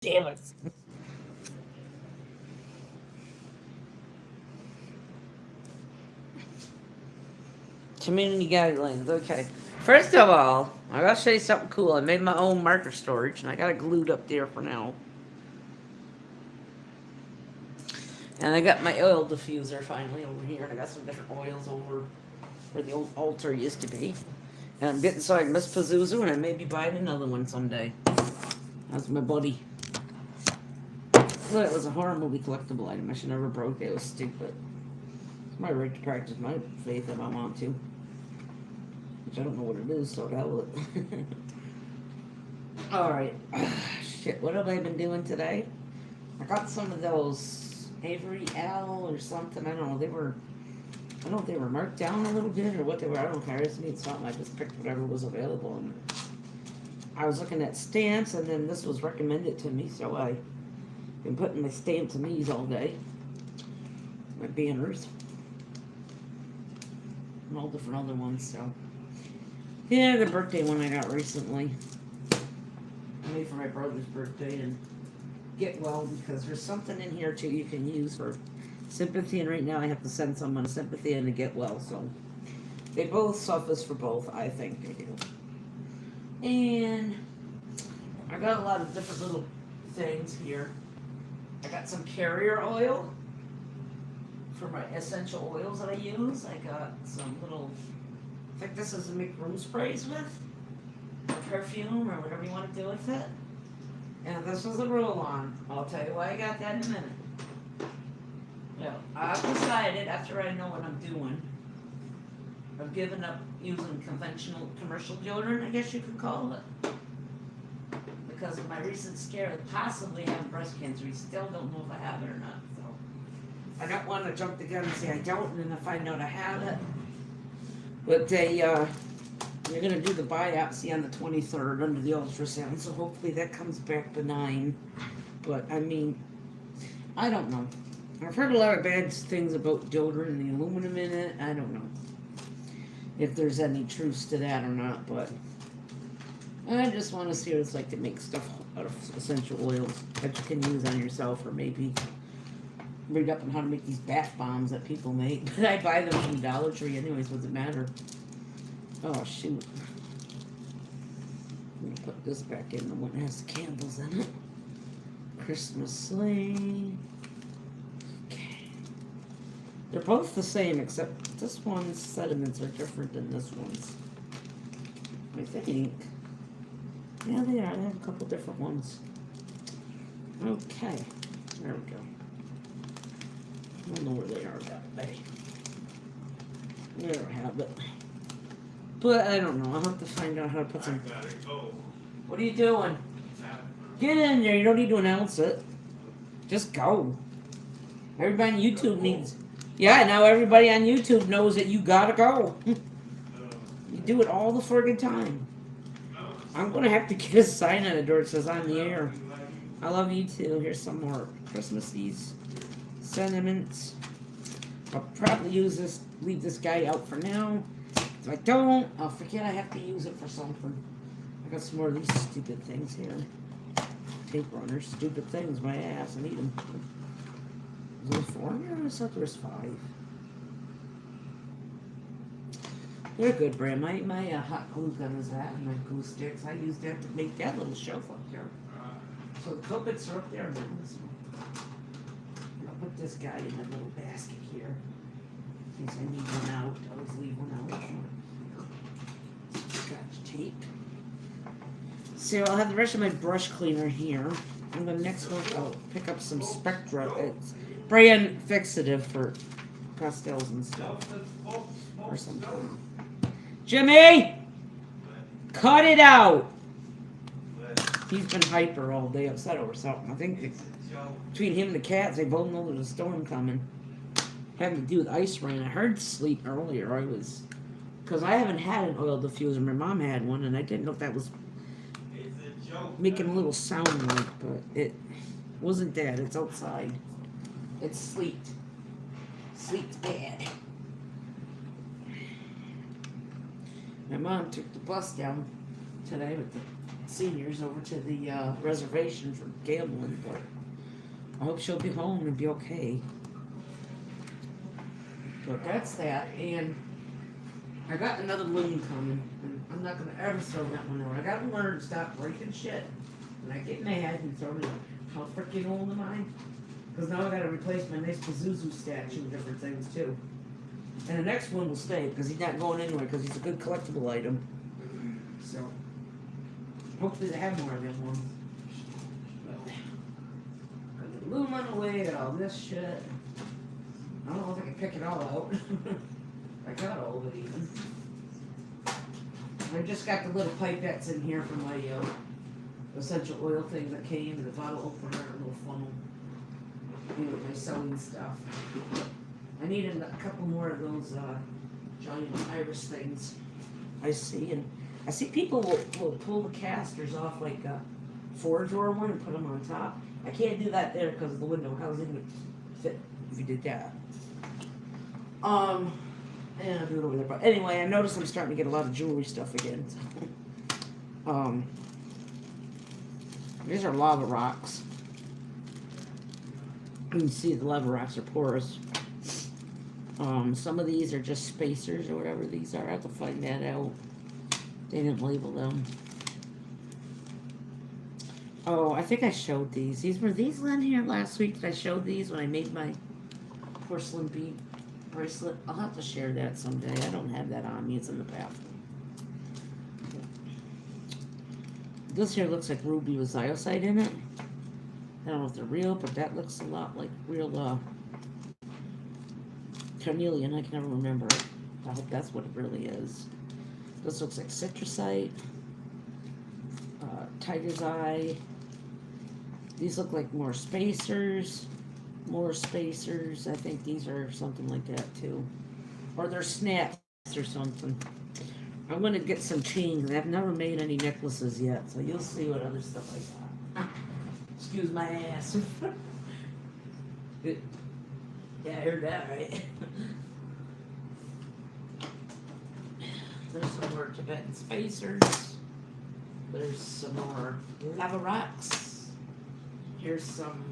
Damn it. Community guidelines. Okay. First of all, I gotta show you something cool. I made my own marker storage, and I got it glued up there for now. And I got my oil diffuser finally over here. And I got some different oils over where the old altar used to be. And I'm getting so I miss Pazuzu, and I may be buying another one someday. That's my buddy. Well, it was a horror movie collectible item. I should never broke it. It was stupid. It's my right to practice my faith if I want to. Which I don't know what it is, so hell with it. Alright. Shit, what have I been doing today? I got some of those Avery L or something. I don't know. I don't know if they were marked down a little bit or what they were. I don't care. I just need something. I just picked whatever was available. And I was looking at stamps, and then this was recommended to me, so I've been putting my stamps in these all day. My banners. And all different other ones, so. Yeah, the birthday one I got recently. I made for my brother's birthday, and get well, because there's something in here too you can use for sympathy, and right now I have to send someone sympathy and to get well, so they both suffice for both, I think they do. And I got a lot of different little things here. I got some carrier oil for my essential oils that I use. I got some little, I think this is to make room sprays with, or perfume, or whatever you want to do with it. And this was a roll-on. I'll tell you why I got that in a minute. Well, I've decided, after I know what I'm doing, I've given up using conventional commercial deodorant, I guess you could call it. Because of my recent scare of possibly having breast cancer. We still don't know if I have it or not. So I don't want to jump the gun and say I don't, and then I find out I have it. But they're going to do the biopsy on the 23rd under the ultrasound, so hopefully that comes back benign. But, I mean, I don't know. I've heard a lot of bad things about deodorant and the aluminum in it. I don't know if there's any truth to that or not, but I just want to see what it's like to make stuff out of essential oils that you can use on yourself, or maybe read up on how to make these bath bombs that people make. But I buy them from Dollar Tree anyways, what does it matter? Oh, shoot. I'm going to put this back in, the one that has the candles in it. Christmas sleigh. Okay. They're both the same, except this one's sediments are different than this one's. I think. Yeah, they are. They have a couple different ones. Okay. There we go. I don't know where they are that way. There we have it. But I don't know. I'll have to find out how to put some. I gotta go. What are you doing? Get in there. You don't need to announce it. Just go. Everybody on YouTube needs. Yeah, now everybody on YouTube knows that you gotta go. You do it all the friggin' time. I'm gonna have to get a sign on the door that says on the air. I love you too. Here's some more Christmases, sentiments. I'll probably use this. Leave this guy out for now. If I don't, I'll forget I have to use it for something. I got some more of these stupid things here. Tape runners, stupid things, my ass, I need them. Is there 4 in here? I thought there was 5. They're good, brand. My hot glue gun is that, and my glue sticks. I use that to make that little shelf up there. So the copics are up there. I'll put this guy in a little basket here. In case I need one out. I always leave one out. Scotch tape. So I'll have the rest of my brush cleaner here. And the next one I'll pick up some Spectra. It's brand fixative for pastels and stuff. Or something. Jimmy! Cut it out! He's been hyper all day, upset over something. I think between him and the cats, they both know there's a storm coming. Having to do with ice rain. I heard sleep earlier. Because I haven't had an oil diffuser. My mom had one, and I didn't know if that was making a little sound like, but it wasn't that. It's outside. It's sleet. Sleet's bad. My mom took the bus down today with the seniors over to the reservation for gambling, but I hope she'll be home and be okay. But that's that, and I got another loom coming, and I'm not gonna ever throw that one away. I gotta learn to stop breaking shit when I get mad and throw it. How freaking old am I? Because now I gotta replace my nice Pazuzu statue and different things too. And the next one will stay because he's not going anywhere because he's a good collectible item. So hopefully they have more of them ones. Got the loom on the way, got all this shit. I don't know if I can pick it all out. I got all of it even. I just got the little pipettes in here for my essential oil thing that came, and the bottle opener, and a little funnel. With my sewing stuff. I needed a couple more of those giant iris things I see, and I see people will pull the casters off like a 4-drawer one and put them on top. I can't do that there because of the window housing would fit if you did that. And I'll do it over there. But anyway, I noticed I'm starting to get a lot of jewelry stuff again. So. These are lava rocks. You can see the lava rocks are porous. Some of these are just spacers or whatever these are. I have to find that out. They didn't label them. Oh, I think I showed these. Were these in here last week? Did I show these when I made my porcelain bead bracelet? I'll have to share that someday. I don't have that on me. It's in the bathroom. This here looks like ruby with ziosite in it. I don't know if they're real, but that looks a lot like real carnelian. I can never remember it. I hope that's what it really is. This looks like citrusite, tiger's eye. These look like more spacers. I think these are something like that too. Or they're snaps or something. I'm going to get some chains. I've never made any necklaces yet, so you'll see what other stuff I got. Excuse my ass. Yeah, I heard that, right? There's some more Tibetan spacers. There's some more lava rocks. Here's some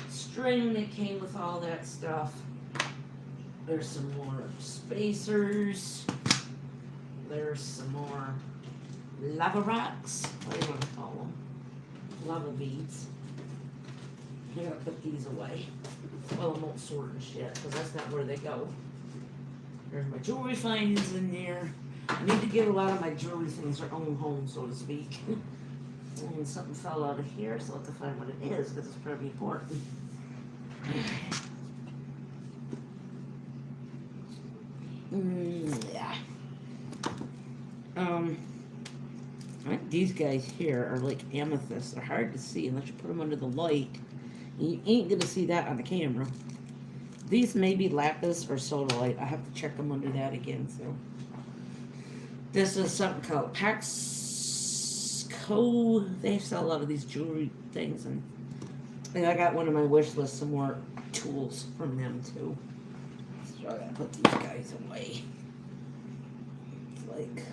string that came with all that stuff. There's some more spacers. There's some more lava rocks. What do you want to call them? Lava beads. I gotta put these away. Well, I won't sort and shit, because that's not where they go. There's my jewelry finds in there. I need to give a lot of my jewelry things their own home, so to speak. And something fell out of here, so I'll have to find what it is, because it's pretty important. Yeah. I think these guys here are like amethysts. They're hard to see unless you put them under the light. You ain't gonna see that on the camera. These may be lapis or sodalite. I have to check them under that again. So this is something called Paxco. They sell a lot of these jewelry things, and I got one of my wish lists, some more tools from them too. So I gotta put these guys away. It's like.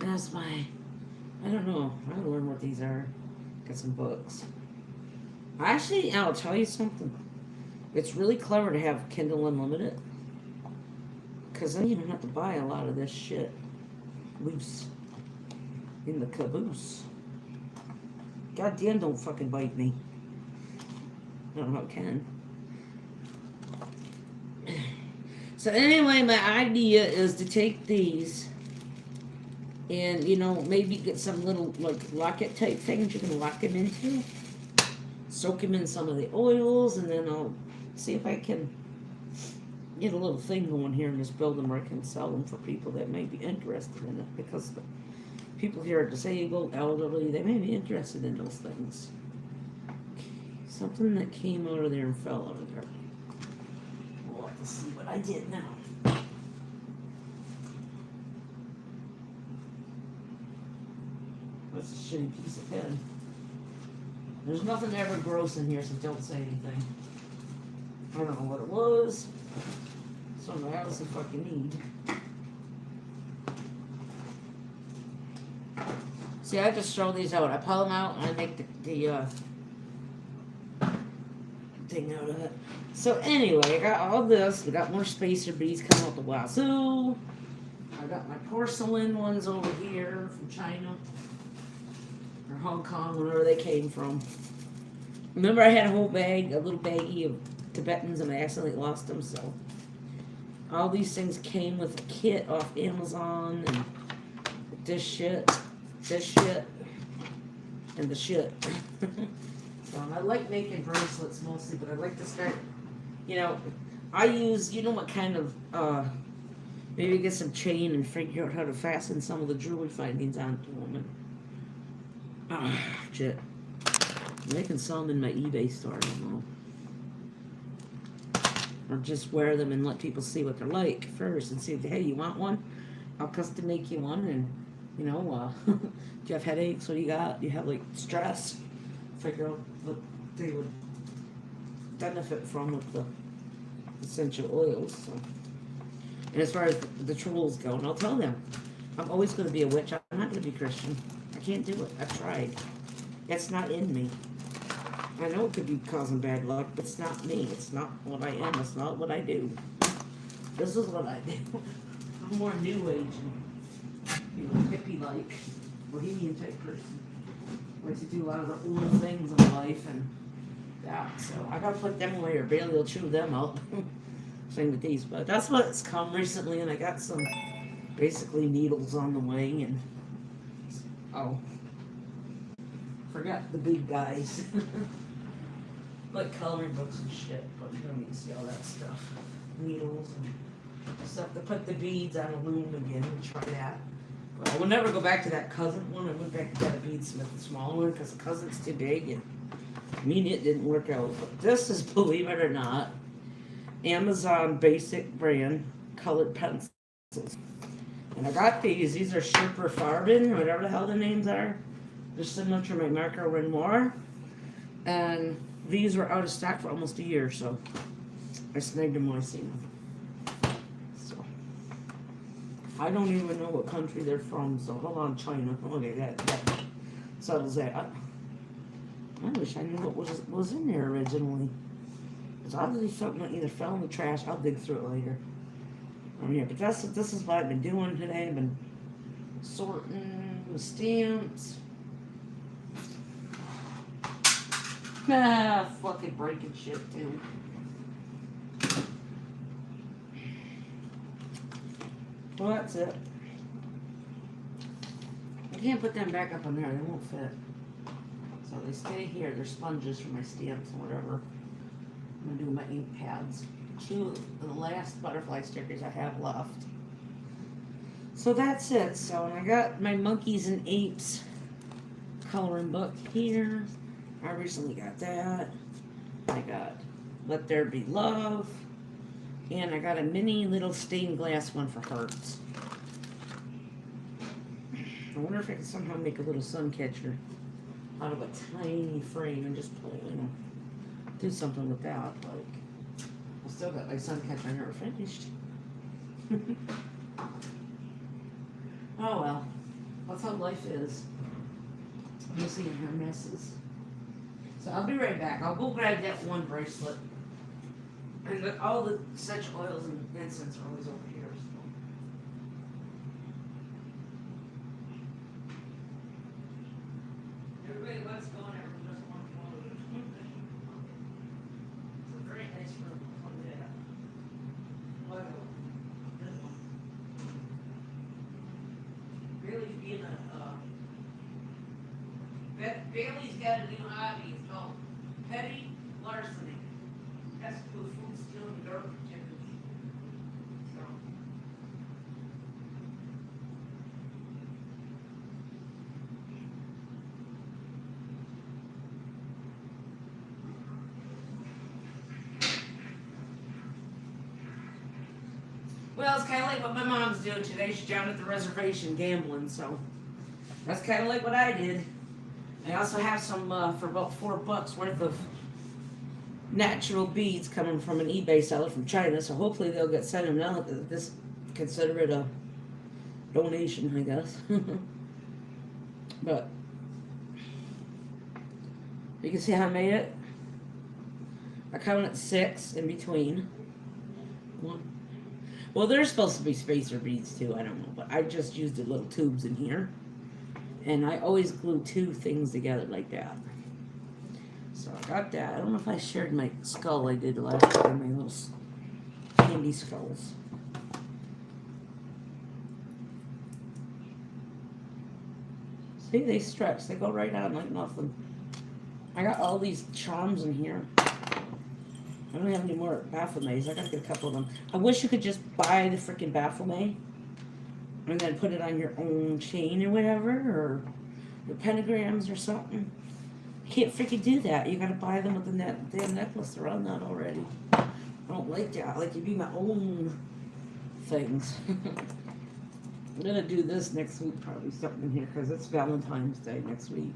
That's my, I don't know. I gotta learn what these are. Get some books. Actually, I'll tell you something. It's really clever to have Kindle Unlimited. Because then you don't have to buy a lot of this shit loose in the caboose. Goddamn, don't fucking bite me. I don't know how it can. So anyway, my idea is to take these and, you know, maybe get some little, like, locket type things you can lock them into. Soak them in some of the oils, and then I'll see if I can get a little thing going here in this building where I can sell them for people that may be interested in it. Because the people here are disabled, elderly, they may be interested in those things. Something that came out of there and fell out of there. We'll have to see what I did now. That's a shitty piece of pen. There's nothing ever gross in here, so don't say anything. I don't know what it was. Something else if I can need. See, I just throw these out. I pull them out and I make the thing out of it. So anyway, I got all this. We got more spacer beads coming out the wazoo. I got my porcelain ones over here from China or Hong Kong, wherever they came from. Remember, I had a whole bag, a little baggie of Tibetans, and I accidentally lost them. So all these things came with a kit off Amazon, and this shit, and the shit. So I like making bracelets mostly, but I like to start, you know, I use, you know what kind of, maybe get some chain and figure out how to fasten some of the jewelry findings onto them. And, shit. I can sell them in my eBay store, I don't know. Or just wear them and let people see what they're like first and see if, hey, you want one? I'll custom make you one, and, you know, do you have headaches? What do you got? Do you have, like, stress? Figure out what they would benefit from with the essential oils. So. And as far as the trolls go, and I'll tell them, I'm always going to be a witch. I'm not going to be Christian. I can't do it. I've tried. It's not in me. I know it could be causing bad luck, but it's not me. It's not what I am. It's not what I do. This is what I do. I'm more new age and, you know, hippie-like, bohemian type person. I like to do a lot of the old things in life and that. So I gotta put them away or Bailey will chew them out. Same with these, but that's what's come recently, and I got some basically needles on the way, and forgot the big guys. Like coloring books and shit, but you don't need to see all that stuff. Needles and stuff to put the beads on a loom again and try that. But I will never go back to that cousin one. I went back to that beadsmith, the smaller one, because the cousin's too big, and I mean, it didn't work out. But this is, believe it or not, Amazon basic brand colored pencils. And I got these. These are Sherpa Farbin, or whatever the hell the names are. They're similar to my marker Renoir. And these were out of stock for almost a year, so I snagged them when I seen them. So I don't even know what country they're from, so hold on, China. Okay, that settles that. I wish I knew what was in there originally. It's obviously something that either fell in the trash. I'll dig through it later. Here, but this is what I've been doing today. I've been sorting the stamps. Fucking breaking shit too. Well, that's it. I can't put them back up on there. They won't fit. So they stay here. They're sponges for my stamps and whatever. I'm gonna do my ink pads. 2 of the last butterfly stickers I have left. So that's it. So and I got my Monkeys and Apes coloring book here. I recently got that. I got Let There Be Love. And I got a mini little stained glass one for hearts. I wonder if I can somehow make a little sun catcher out of a tiny frame and just play, you know, do something with that. Like, I still got my sun catcher never finished. Oh well, that's how life is. Messy in her messes. So I'll be right back. I'll go grab that one bracelet. And all the essential oils and incense are always over here. So. Everybody, let's go in there for just one photo. It's a very nice room. Look at that. Wow. This one. Bailey's being Bailey's got a new hobby. It's called petty larceny. Has to do with food stealing and garbage activities. So. Well, it's kind of like what my mom's doing today. She's down at the reservation gambling, so that's kind of like what I did. I also have some for about $4 worth of natural beads coming from an eBay seller from China, so hopefully they'll get sent them out. This consider it a donation, I guess. But you can see how I made it. I counted 6 in between. 1. Well, there's supposed to be spacer beads too. I don't know, but I just used the little tubes in here, and I always glue 2 things together like that. So I got that. I don't know if I shared my skull I did last time, my little candy skulls. See, they stretch. They go right on like nothing. I got all these charms in here. I don't have any more Bafflemés. I gotta get a couple of them. I wish you could just buy the freaking Bafflemé and then put it on your own chain or whatever, or your pentagrams or something. You can't freaking do that. You gotta buy them with the damn necklace around that already. I don't like that. I like to be my own things. I'm gonna do this next week, probably something in here, because it's Valentine's Day next week.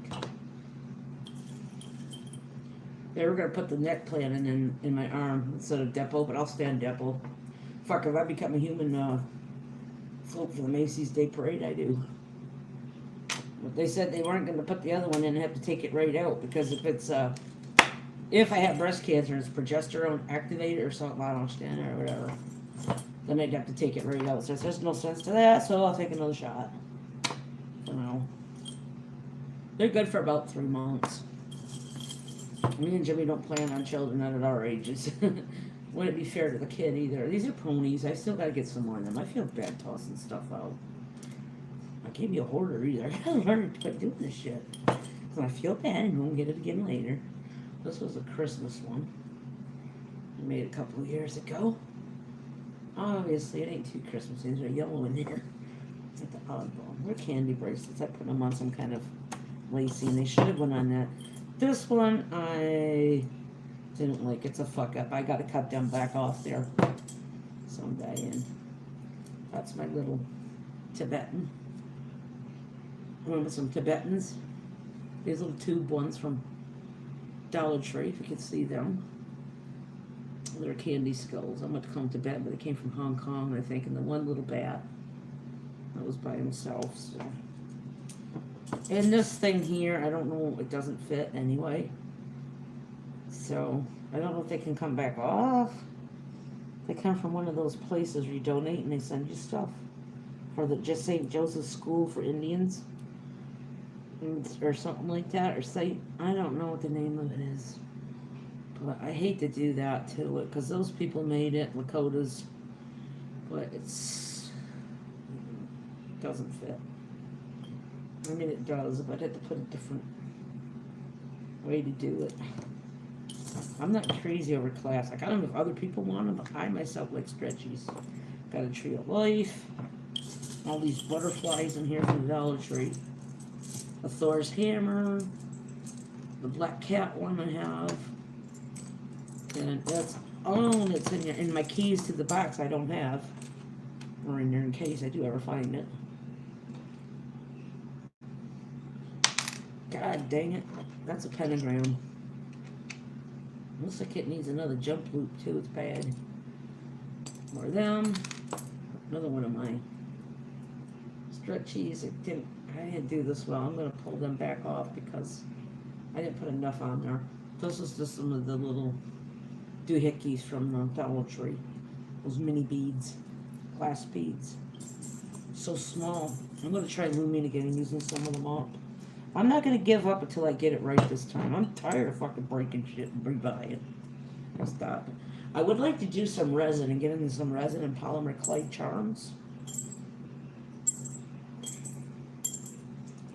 Yeah, we're gonna put the neck planning in my arm instead of Depo, but I'll stand Depo. Fuck, if I become a human float for the Macy's Day Parade, I do. But they said they weren't gonna put the other one in and have to take it right out, because if it's if I have breast cancer, it's progesterone activated or something, I don't understand it or whatever, then I'd have to take it right out. So there's no sense to that, so I'll take another shot. For now. They're good for about 3 months. Me and Jimmy don't plan on children, not at our ages. Wouldn't be fair to the kid either. These are ponies. I still gotta get some more of them. I feel bad tossing stuff out. I can't be a hoarder either. I gotta learn to quit doing this shit. So I feel bad and won't get it again later. This was a Christmas one. I made a couple of years ago. Obviously, it ain't too Christmassy. There's a yellow in there. It's like the oddball. They're candy bracelets. I put them on some kind of lacy, and they should have went on that. This one I didn't like. It's a fuck up. I gotta cut them back off there someday. And that's my little Tibetan. Remember some Tibetans? These little tube ones from Dollar Tree, if you can see them. They're candy skulls. I'm going to call them Tibetan, but they came from Hong Kong, I think. And the one little bat that was by himself. So. And this thing here, I don't know, it doesn't fit anyway. So, I don't know if they can come back off. They come from one of those places where you donate and they send you stuff. For the just St. Joseph's School for Indians. Or something like that. Or St. I don't know what the name of it is. But I hate to do that to it. Because those people made it, Lakotas. But it doesn't fit. I mean, it does, but I had to put a different way to do it. I'm not crazy over class. I got them if other people want them, but I myself like stretchies. Got a Tree of Life. All these butterflies in here from the Dollar Tree. A Thor's hammer. The black cat one I have. And that's all that's in here. And my keys to the box I don't have. Or in there in case I do ever find it. God dang it. That's a pentagram. Looks like it needs another jump loop too. It's bad. More of them. Another one of my stretchies. I didn't do this well. I'm going to pull them back off because I didn't put enough on there. This is just some of the little doohickeys from the Dollar Tree. Those mini beads. Glass beads. So small. I'm going to try looming again and using some of them up. I'm not going to give up until I get it right this time. I'm tired of fucking breaking shit and rebuying. I'll stop. I would like to do some resin and get into some resin and polymer clay charms.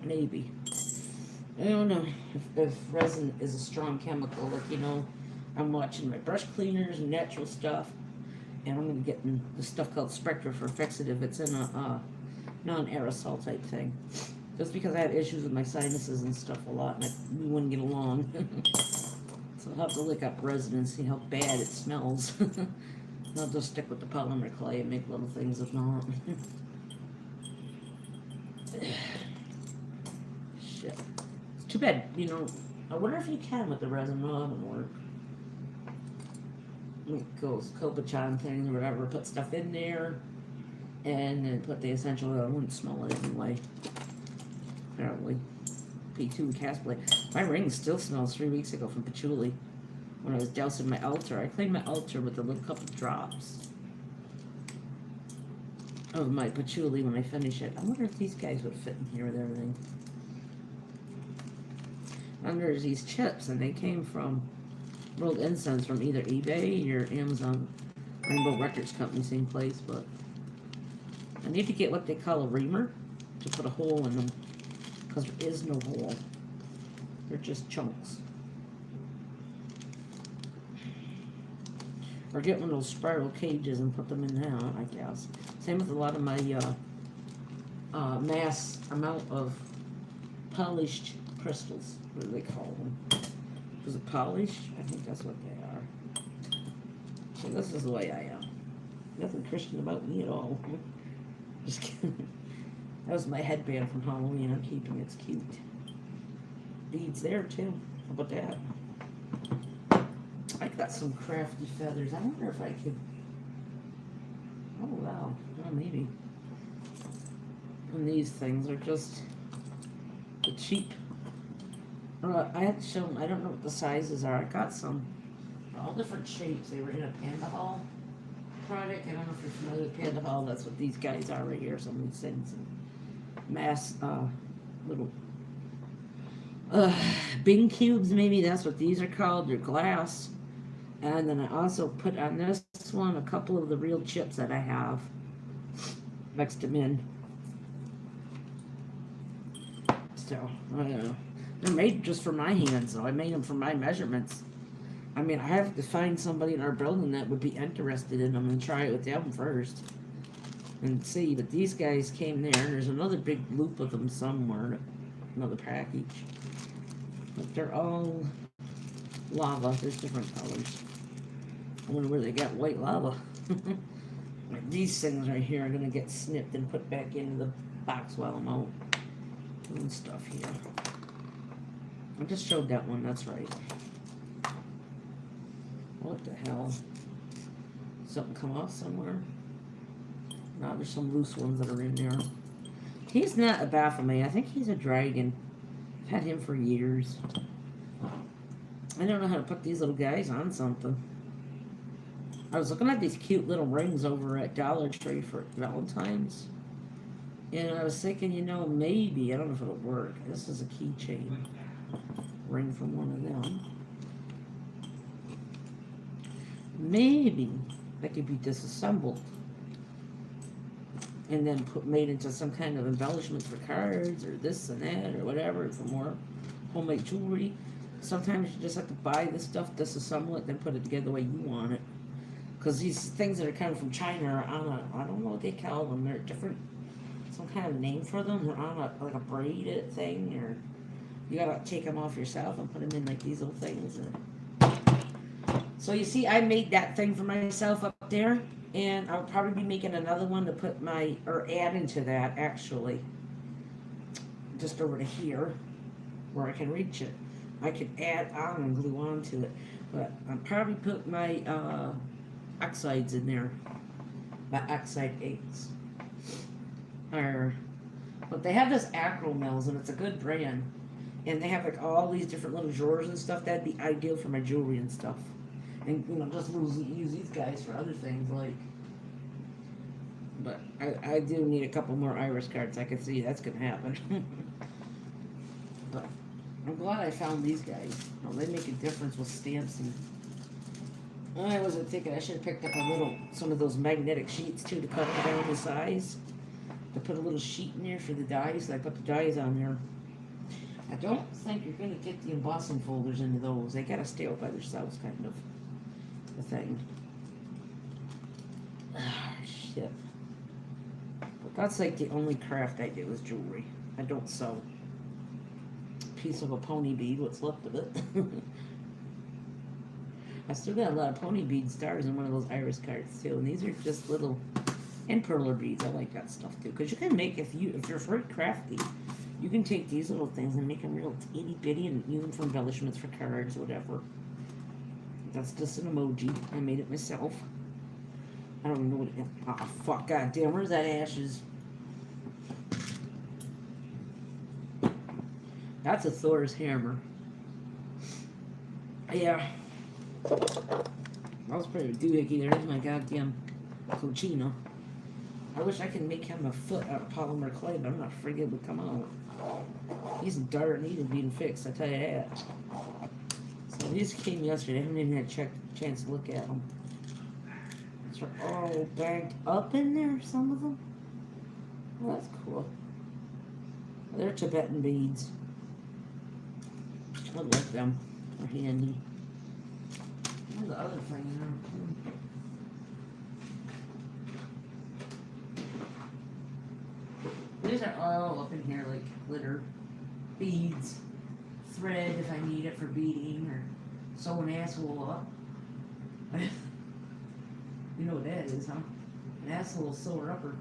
Maybe. I don't know if resin is a strong chemical. Like, you know, I'm watching my brush cleaners and natural stuff. And I'm going to get in the stuff called Spectra for fixative. It's in a non-aerosol type thing. Just because I have issues with my sinuses and stuff a lot, and we wouldn't get along. So I'll have to lick up resin and see how bad it smells. I'll just stick with the polymer clay and make little things if not. Shit. It's too bad, you know. I wonder if you can with the resin. No, that wouldn't work. like those Kopachan things or whatever, put stuff in there, and then put the essential oil. I wouldn't smell it anyway. Apparently. P2 cast blade. My ring still smells 3 weeks ago from patchouli. When I was dousing my altar. I cleaned my altar with a little couple drops of my patchouli when I finish it. I wonder if these guys would fit in here with everything. And there's these chips, and they came from rolled incense from either eBay or Amazon. Rainbow Records Company, same place, but I need to get what they call a reamer to put a hole in them, because there is no hole. They're just chunks. Or get one of those spiral cages and put them in there, I guess. Same with a lot of my mass amount of polished crystals. What do they call them? Is it polished? I think that's what they are. So this is the way I am. Nothing Christian about me at all. Just kidding. That was my headband from Halloween. I'm keeping it. It's cute. Beads there too. How about that? I got some crafty feathers. I wonder if I could. Oh wow. Well, maybe. And these things are just the cheap. I had to show them. I don't know what the sizes are. I got some. All different shapes. They were in a Panda Hall product. I don't know if you're familiar with Panda Hall. That's what these guys are right here. Some of these things. Mass little Bing cubes, maybe that's what these are called. They're glass. And then I also put on this one a couple of the real chips that I have. Mixed them in. So, I don't know. They're made just for my hands, though. I made them for my measurements. I mean, I have to find somebody in our building that would be interested in them and try it with them first. And see, but these guys came there. And there's another big loop of them somewhere. Another package. But they're all lava. There's different colors. I wonder where they got white lava. Like these things right here are going to get snipped and put back into the box while I'm out doing stuff here. I just showed that one. That's right. What the hell? Something come off somewhere? No, there's some loose ones that are in there. He's not a Baphomet. I think he's a dragon. I've had him for years. I don't know how to put these little guys on something. I was looking at these cute little rings over at Dollar Tree for Valentine's. And I was thinking, you know, maybe, I don't know if it'll work. This is a keychain ring from one of them. Maybe that could be disassembled and then made into some kind of embellishment for cards or this and that or whatever for more homemade jewelry. Sometimes you just have to buy this stuff, disassemble it, then put it together the way you want it. Because these things that are coming from China are on a, I don't know what they call them, they're different, some kind of name for them. They're on a, like a braided thing, or you gotta take them off yourself and put them in like these little things. So you see, I made that thing for myself up there, and I'll probably be making another one to put my, or add into that actually. Just over to here, where I can reach it. I could add on and glue onto it, but I'll probably put my oxides in there, my oxide eggs. But they have this Acro Mills, and it's a good brand, and they have like all these different little drawers and stuff. That'd be ideal for my jewelry and stuff, and you know, just use these guys for other things like. But I do need a couple more iris cards. I can see that's gonna happen. But I'm glad I found these guys. Oh, they make a difference with stamps. And I wasn't thinking I should have picked up some of those magnetic sheets too to cut it down to size. To put a little sheet in there for the dies. So I put the dies on there. I don't think you're going to get the embossing folders into those. They got to stay out by themselves, kind of the thing. Ah, shit. But that's like the only craft I do is jewelry. I don't sew. Piece of a pony bead, what's left of it. I still got a lot of pony bead stars in one of those iris cards too, and these are just little, and perler beads. I like that stuff too, because you can make, if you're very crafty, you can take these little things and make them real itty bitty and use them for embellishments for cards or whatever. That's just an emoji. I made it myself. I don't even know what it is. Oh, fuck. Goddamn. Where's that ashes? That's a Thor's hammer. Yeah. That was pretty doohickey. There's my goddamn cochino. I wish I could make him a foot out of polymer clay, but I'm not afraid it would come out. He's dark needed being fixed, I tell you that. So these came yesterday. I haven't even had a chance to look at them. These are all bagged up in there, some of them. Oh, that's cool. They're Tibetan beads. I like them. They're handy. Where's the other thing now? These are all up in here, like glitter, beads, thread if I need it for beading, or sew an asshole up. You know what that is, huh? An asshole sewer upper.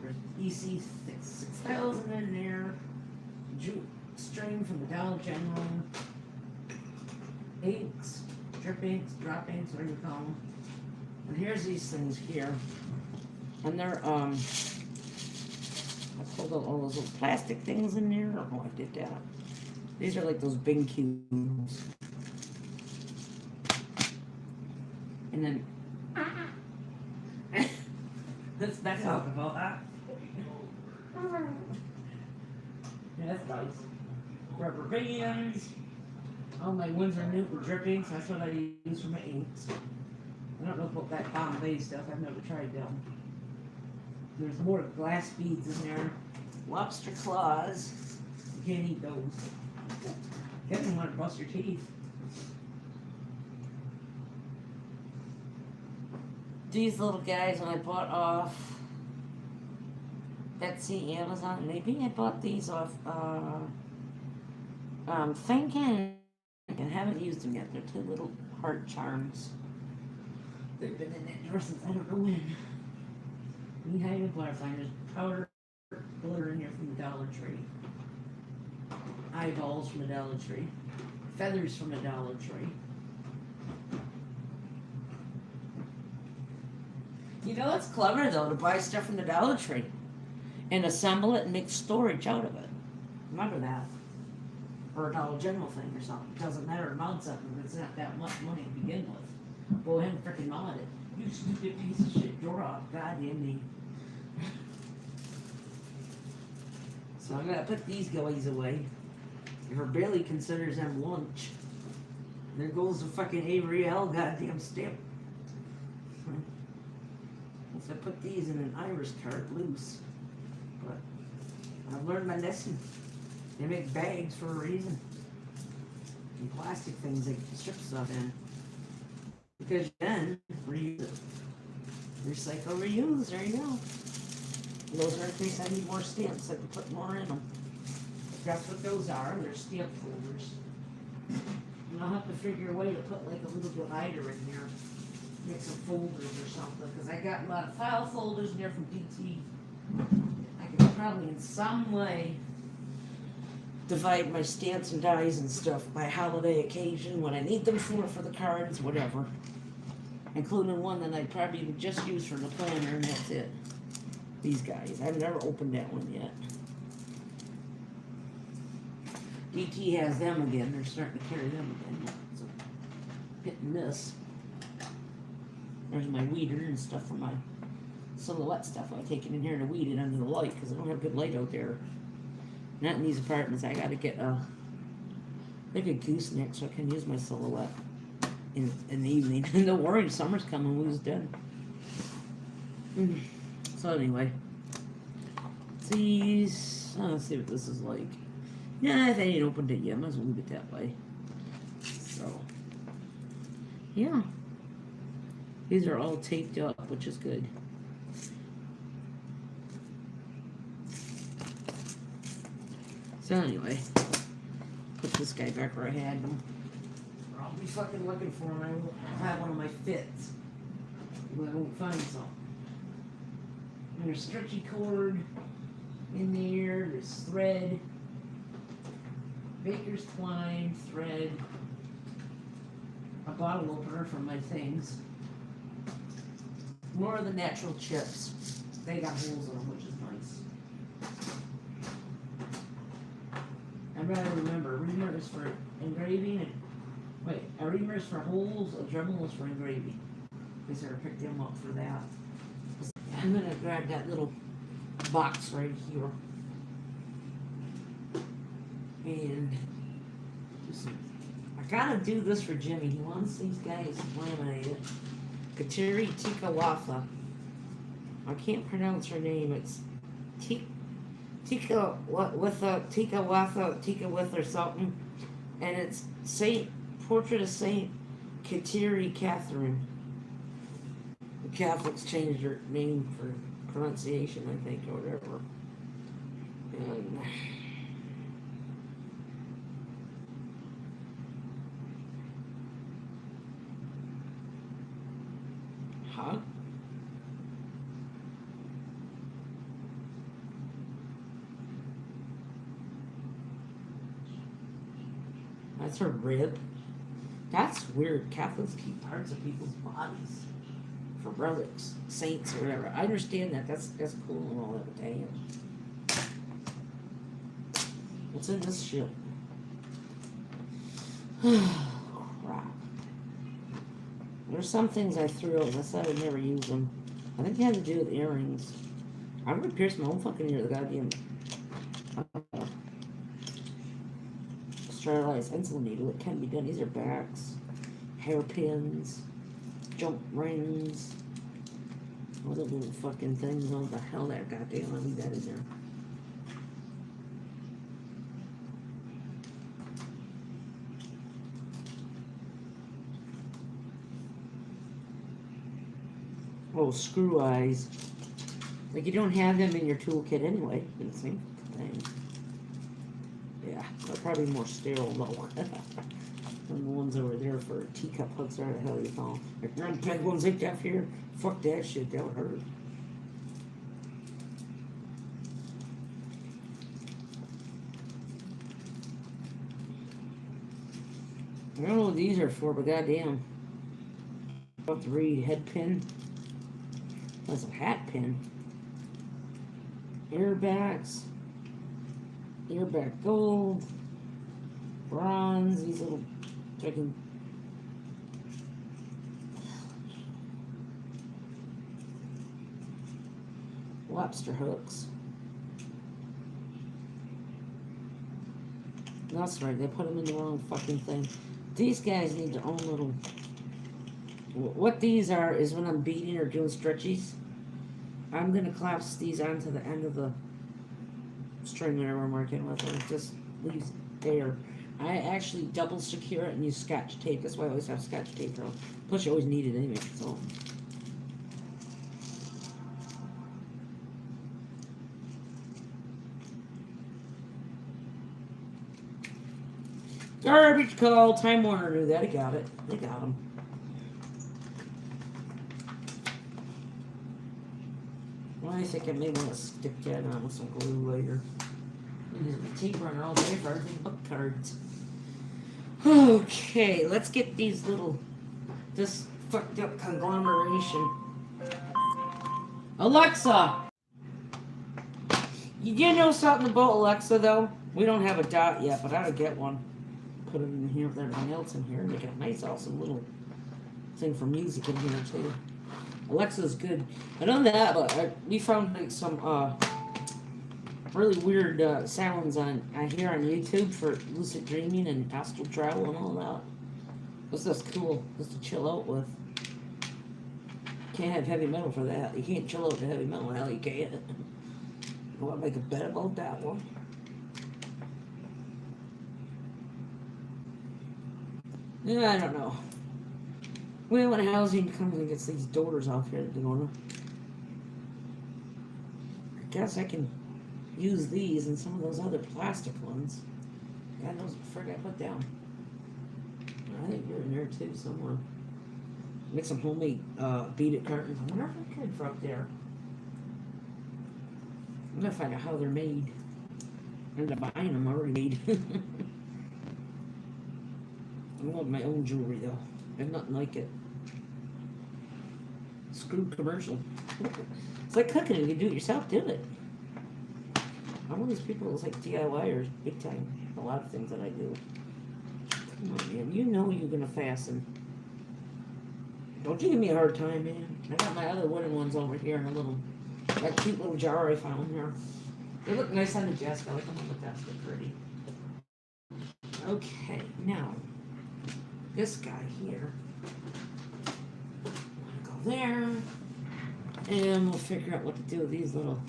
There's EC 6000 in there. Jute string from the Dollar General. Inks, drip inks, drop inks, whatever you call them. And here's these things here. And they're, I pulled out all those little plastic things in there. Oh, I did that. These are like those big cubes. And then, that's alcohol, huh? Yeah, that's nice. Rubber bands. All my Winsor Newton drip inks. That's what I use for my inks. I don't know about that Bombay stuff. I've never tried them. There's more glass beads in there. Lobster claws. You can't eat those. You don't want to bust your teeth. These little guys I bought off Etsy, Amazon. Maybe I bought these off Thinking, and haven't used them yet. They're two little heart charms. They've been in that drawer since I don't know when. Knee-high butterfly. There's powder glitter in here from the Dollar Tree. Eyeballs from the Dollar Tree. Feathers from the Dollar Tree. You know, it's clever though to buy stuff from the Dollar Tree and assemble it and make storage out of it. Remember that? Or a Dollar General thing or something. It doesn't matter amounts of it. It's not that much money to begin with. Go ahead and freaking mod it. You stupid piece of shit. Draw off. Goddamn me. So I'm gonna put these guys away. Her barely considers them lunch. There goes the fucking Avery L goddamn stamp. So I put these in an iris card loose. But I've learned my lesson. They make bags for a reason. And plastic things they can strip stuff in. Because then, reuse it. Recycle, reuse, there you go. Those are in case I need more stamps, I can put more in them. That's what those are, they're stamp folders. And I'll have to figure a way to put like a little divider in here. Make some folders or something, because I got a lot of file folders in there from DT. I could probably in some way divide my stamps and dies and stuff by holiday occasion, when I need them for the cards, whatever. Including one that I probably would just use for the planner, and that's it. These guys. I've never opened that one yet. DT has them again. They're starting to carry them again. So, hit and miss. There's my weeder and stuff for my silhouette stuff. I take it in here to weed it under the light because I don't have good light out there. Not in these apartments. I gotta get like a gooseneck so I can use my silhouette in the evening. And don't worry, summer's coming. Who's dead? So anyway, these. Let's see what this is like. Yeah, if I ain't opened it yet, I might as well leave it that way. So, yeah. These are all taped up, which is good. So anyway, put this guy back where I had him. Or I'll be fucking looking for him. I'll have one of my fits. But I won't find some. And there's stretchy cord in there. There's thread. Baker's twine, thread. A bottle opener for my things. More of the natural chips. They got holes in them, which is nice. I gotta remember, reamers for engraving and reamers for holes, a Dremel is for engraving. Because I picked them up for that. I'm gonna grab that little box right here. And I gotta do this for Jimmy. He wants these guys laminated. Kateri Tikawatha. I can't pronounce her name. It's Tika with or something. And it's Portrait of Saint Kateri Catherine. The Catholics changed her name for pronunciation, I think, or whatever. And huh? That's her rib. That's weird. Catholics keep parts of people's bodies for relics, saints, or whatever. I understand that. That's cool and all that. Damn. What's in this shit? Crap. There's some things I threw out. I said I would never use them. I think they had to do with earrings. I'm gonna pierce my own fucking ear. The goddamn sterilized insulin needle. It can be done. These are backs, hairpins, jump rings, all the little fucking things. Oh, the hell that goddamn! I'll leave that in there. Oh, screw eyes. Like you don't have them in your toolkit anyway. The same thing. Yeah, they're probably more sterile though. Than the ones over there for teacup hooks, or the hell you call them. If you're on peg ones like that here, fuck that shit, that would hurt. I don't know what these are for, but goddamn. About to read head pin. That's a hat pin. Airbags. Airbag gold. Bronze. These little freaking lobster hooks. That's right, they put them in the wrong fucking thing. These guys need their own little... What these are is when I'm beading or doing stretchies, I'm going to clasp these onto the end of the string whenever I'm working with it. It just leaves there. I actually double secure it and use Scotch tape. That's why I always have Scotch tape around. Plus you always need it anyway, so... Garbage call. Time Warner knew that. I got it. They got them. Well, I think I may want to stick that on with some glue later. Use a tape runner all day for everything but cards. Okay, let's get these little, this fucked up conglomeration. Alexa! You know something about Alexa though? We don't have a dot yet, but I ought to get one. Put it in here with everything else in here. Make it a nice, awesome little thing for music in here too. Alexa's good. I know that, but we found like some really weird sounds on here on YouTube for lucid dreaming and astral travel and all that. This is cool, just to chill out with. Can't have heavy metal for that. You can't chill out to heavy metal. Hell, you can't. You want to make a bet about that one? Yeah, I don't know. Well, when housing comes and gets these doors off here, they're gonna. I guess I can use these and some of those other plastic ones. God knows what the frick I put down. I think you're in there too somewhere. Make some homemade beaded curtains. I wonder if I could for up there. I'm gonna find out how they're made. I ended up buying them already made. I love my own jewelry though. And nothing like it. Screw commercial. It's like cooking. If you do it yourself, do it. I'm one of these people that's like DIYers big time. A lot of things that I do. Come on, man. You know you're gonna fasten. Don't you give me a hard time, man. I got my other wooden ones over here in a little, that cute little jar I found here. They look nice on the desk. I like them on the desk. They're pretty. Okay, now this guy here. Go there, and we'll figure out what to do with these little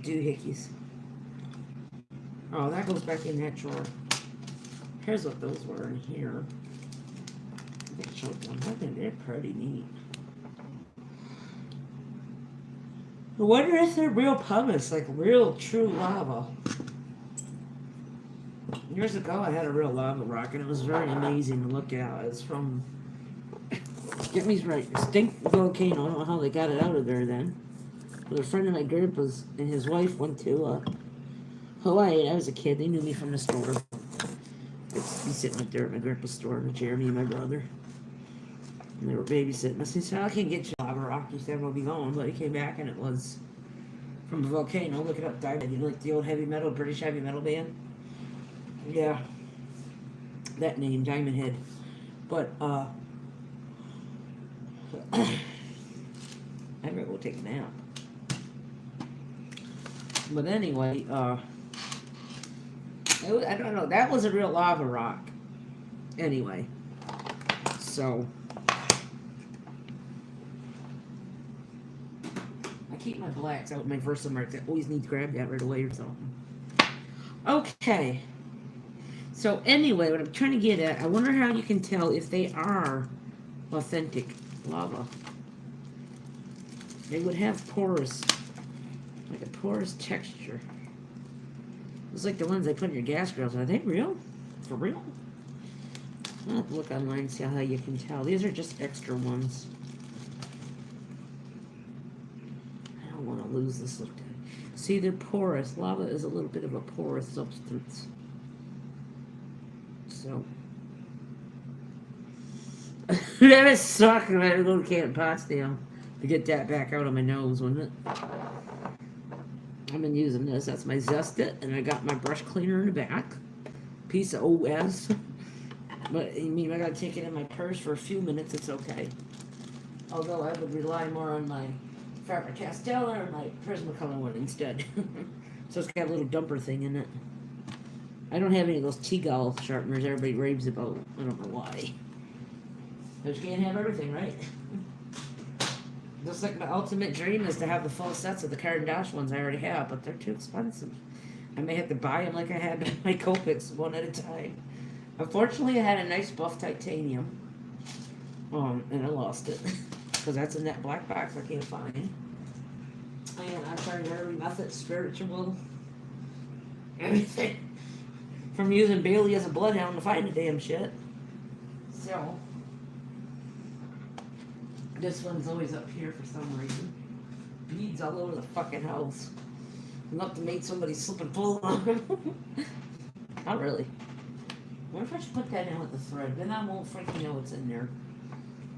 doohickeys. Oh, that goes back in that drawer. Here's what those were in here. I think I showed them. I think they're pretty neat. I wonder if they're real pumice, like real true lava. Years ago, I had a real lava rock, and it was very amazing to look at. It's from, get me right, Stink Volcano. I don't know how they got it out of there then. But a friend of my grandpa's and his wife went to Hawaii. I was a kid. They knew me from the store. I'd be sitting up there at my grandpa's store with Jeremy and my brother. And they were babysitting us. He said, I can't get you a lava rock. He said, we'll be going. But he came back, and it was from a volcano. Look it up, Diamond. You like the old heavy metal, British heavy metal band? Yeah, that name, Diamond Head. But, I better go take a nap. But anyway, I don't know, that was a real lava rock. Anyway, so, I keep my blacks out in my Versamark. I always need to grab that right away or something. Okay. So anyway, what I'm trying to get at, I wonder how you can tell if they are authentic lava. They would have porous, like a porous texture. It's like the ones they put in your gas grills. Are they real? For real? I'll have to look online and see how you can tell. These are just extra ones. I don't want to lose this look. See, they're porous. Lava is a little bit of a porous substance. So, that would suck if I had to go to Camp Potsdam to get that back out of my nose, wouldn't it? I've been using this. That's my Zest-It, and I got my brush cleaner in the back. Piece of OS. But, I mean, I gotta take it in my purse for a few minutes, it's okay. Although I would rely more on my Faber-Castell or my Prismacolor one instead. So it's got a little dumper thing in it. I don't have any of those T-Gull sharpeners everybody raves about. I don't know why. But you can't have everything, right? Just like my ultimate dream is to have the full sets of the Card and Dash ones I already have, but they're too expensive. I may have to buy them like I had my Copics, one at a time. Unfortunately, I had a nice buff titanium. And I lost it. Because that's in that black box I can't find. And I tried every method, spiritual, everything. From using Bailey as a bloodhound to find the damn shit. So, this one's always up here for some reason. Beads all over the fucking house. Enough to make somebody slip and pull on them. Not really. I wonder if I should put that in with the thread. Then I won't freaking know what's in there.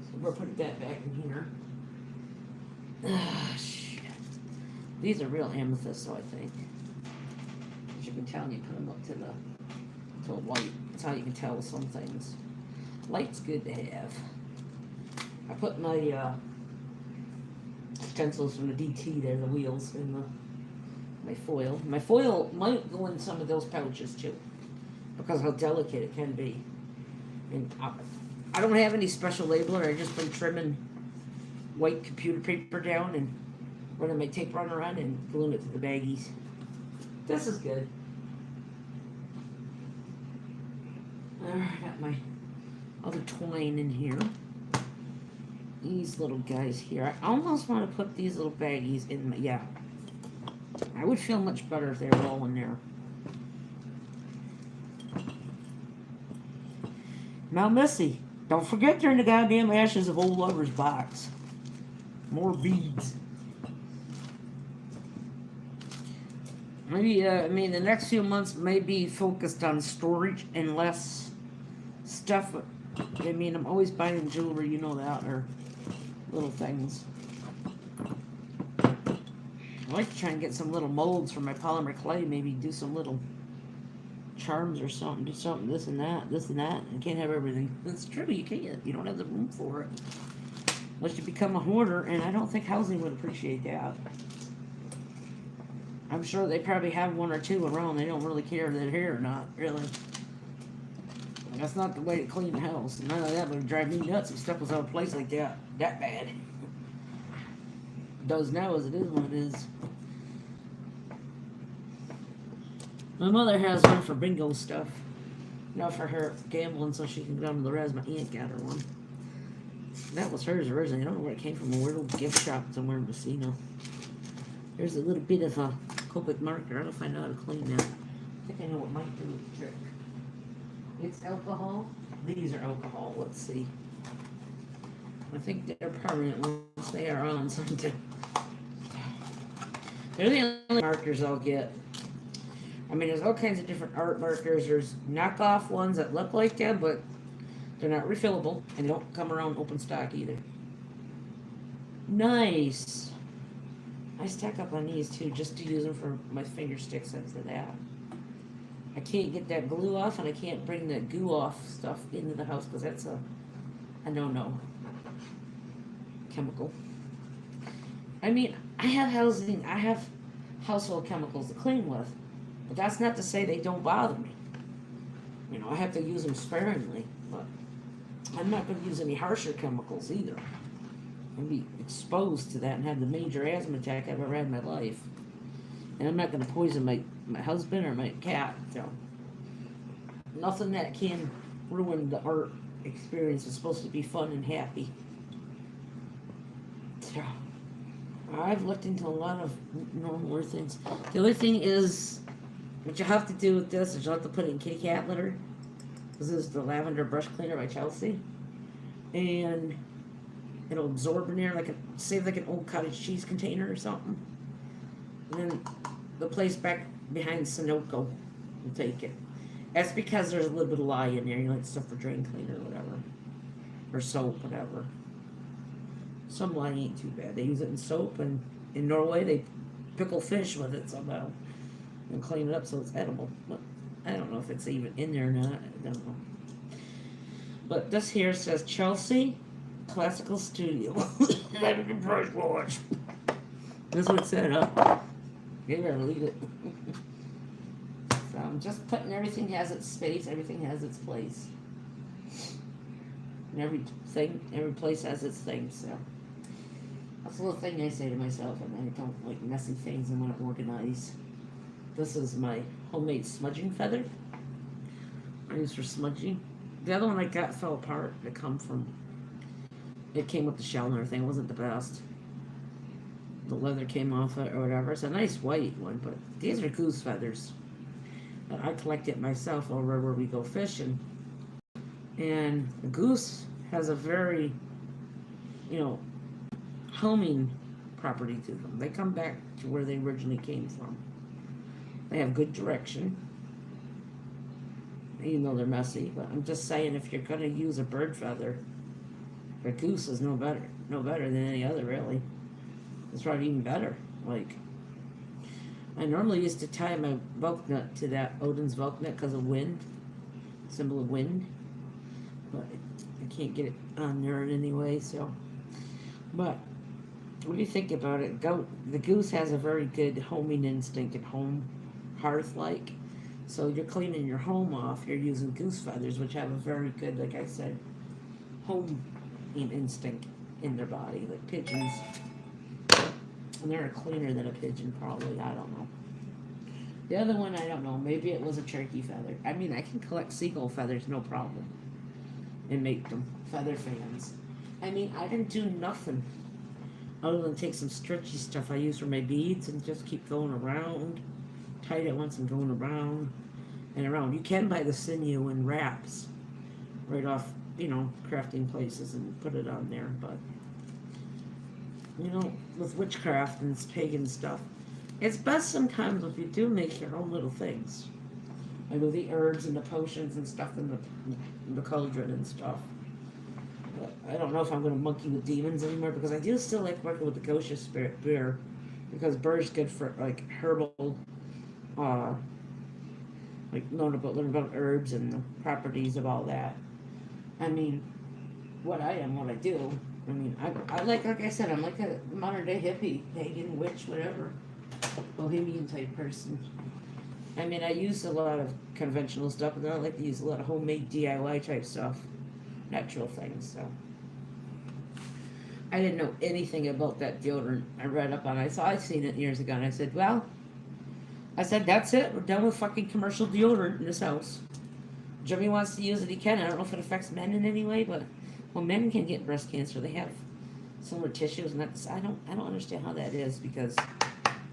So we'll put that back in here. Ah, shit. These are real amethysts, so I think. As you can tell when you put them up to the light. That's how you can tell with some things. Light's good to have. I put my stencils from the DT there, the wheels, in my foil. My foil might go in some of those pouches too, because how delicate it can be. And I don't have any special labeler. I just been trimming white computer paper down and running my tape runner on and gluing it to the baggies. This is good. I got my other twine in here. These little guys here. I almost want to put these little baggies in my, yeah. I would feel much better if they were all in there. Now, Missy, don't forget they're in the goddamn Ashes of Old Lovers box. More beads. Maybe, I mean, the next few months may be focused on storage and less stuff I mean, I'm always buying jewelry, you know that, or little things. I like to try and get some little molds for my polymer clay, maybe do some little charms or something, do something, this and that, this and that. You can't have everything. It's true, you can't. You don't have the room for it. Unless you become a hoarder, and I don't think housing would appreciate that. I'm sure they probably have one or two around. They don't really care if they're here or not, really. That's not the way to clean the house. None of that would drive me nuts if stuff was out of place like that bad. It does now as it is when it is. My mother has one for bingo stuff. You know, for her gambling so she can go down to the res. My aunt got her one. That was hers originally. I don't know where it came from. A weird little gift shop somewhere in Messina. There's a little bit of a Copic marker. I don't find out how to clean that. I think I know what might do the trick. It's alcohol. These are alcohol. Let's see. I think they're permanent ones. They are on something. They're the only markers I'll get. I mean, there's all kinds of different art markers. There's knockoff ones that look like them, but they're not refillable, and they don't come around open stock either. Nice. I stack up on these too, just to use them for my finger sticks after that. I can't get that glue off, and I can't bring that goo off stuff into the house because that's a no-no chemical. I mean, I have household chemicals to clean with, but that's not to say they don't bother me. You know, I have to use them sparingly, but I'm not going to use any harsher chemicals either. I'd be exposed to that and have the major asthma attack I've ever had in my life. And I'm not going to poison my husband or my cat, so nothing that can ruin the art experience. Is supposed to be fun and happy. So I've looked into a lot of normal things. The other thing is, what you have to do with this is you have to put it in kitty cat litter. This is the lavender brush cleaner by Chelsea, and it'll absorb in there like an old cottage cheese container or something. And then the place back behind Sunoco will take it. That's because there's a little bit of lye in there. You like stuff for drain cleaner or whatever, or soap, whatever. Some lye ain't too bad. They use it in soap, and in Norway they pickle fish with it somehow and clean it up so it's edible. But I don't know if it's even in there or not. I don't know. But this here says Chelsea Classical Studio. Lavender brush wash. That's what it said, huh? You better read it. So I'm just putting everything has its space, everything has its place. And every place has its thing, so. That's a little thing I say to myself, and I don't like messy things. I want to organize. This is my homemade smudging feather. I use for smudging. The other one I got fell apart. It came with the shell and everything. It wasn't the best. The leather came off it or whatever. It's a nice white one, but these are goose feathers. But I collect it myself over where we go fishing. And the goose has a very, homing property to them. They come back to where they originally came from. They have good direction. Even though they're messy. But I'm just saying, if you're going to use a bird feather, a goose is no better than any other, really. It's probably even better. Like, I normally used to tie my Velk nut to that Odin's Velk nut because of wind, symbol of wind. But I can't get it on there in any way, so. But when you think about it, the goose has a very good homing instinct at home, hearth-like. So you're cleaning your home off, you're using goose feathers, which have a very good, like I said, homing instinct in their body, like pigeons. And they're cleaner than a pigeon, probably. I don't know. The other one, I don't know. Maybe it was a turkey feather. I mean, I can collect seagull feathers, no problem. And make them feather fans. I mean, I didn't do nothing other than take some stretchy stuff I use for my beads and just keep going around. Tight it once and going around and around. You can buy the sinew in wraps right off, crafting places and put it on there, but with witchcraft and pagan stuff, it's best sometimes if you do make your own little things. Like with the herbs and the potions and stuff in the cauldron and stuff. But I don't know if I'm going to monkey with demons anymore because I do still like working with the kosher spirit beer because beer's good for like herbal, uh, like learn about herbs and the properties of all that. I mean, what I am, what I do. I mean, I like I said, I'm like a modern day hippie, pagan, witch, whatever, bohemian type person. I mean, I use a lot of conventional stuff, but then I like to use a lot of homemade DIY type stuff, natural things. So I didn't know anything about that deodorant. I read up on it. I'd seen it years ago, and I said, well, that's it. We're done with fucking commercial deodorant in this house. Jimmy wants to use it, he can. I don't know if it affects men in any way, but well, men can get breast cancer. They have similar tissues, and that's I don't understand how that is because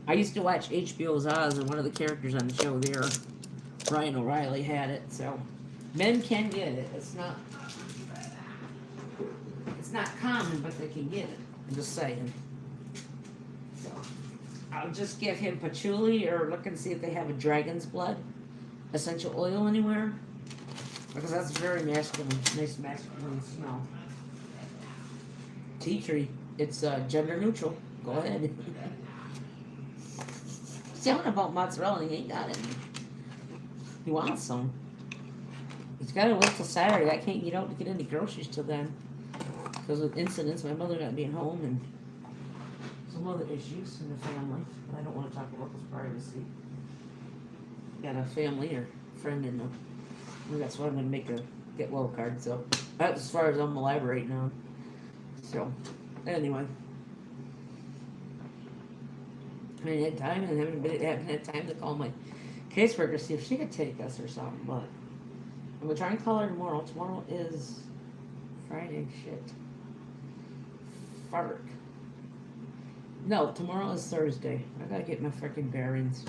I used to watch HBO's Oz, and one of the characters on the show there, Ryan O'Reilly, had it. So men can get it. It's not common, but they can get it. I'm just saying. So I'll just give him patchouli or look and see if they have a dragon's blood essential oil anywhere. Because that's very masculine, nice masculine smell. Tea tree, it's gender neutral. Go ahead. Something about mozzarella, he ain't got it. He wants some. He's got to wait till Saturday. I can't get out to get any groceries till then. Because of incidents, my mother not being home and some other issues in the family. I don't want to talk about this privacy. Got a family or friend in the. That's why I'm going to make a get well card. So that's as far as I'm alive right now. So anyway, I mean, had time and haven't had time to call my caseworker see if she could take us or something. But I'm gonna try and call her tomorrow. Tomorrow is Friday. Shit. Fark. No, tomorrow is Thursday. I gotta get my freaking bearings.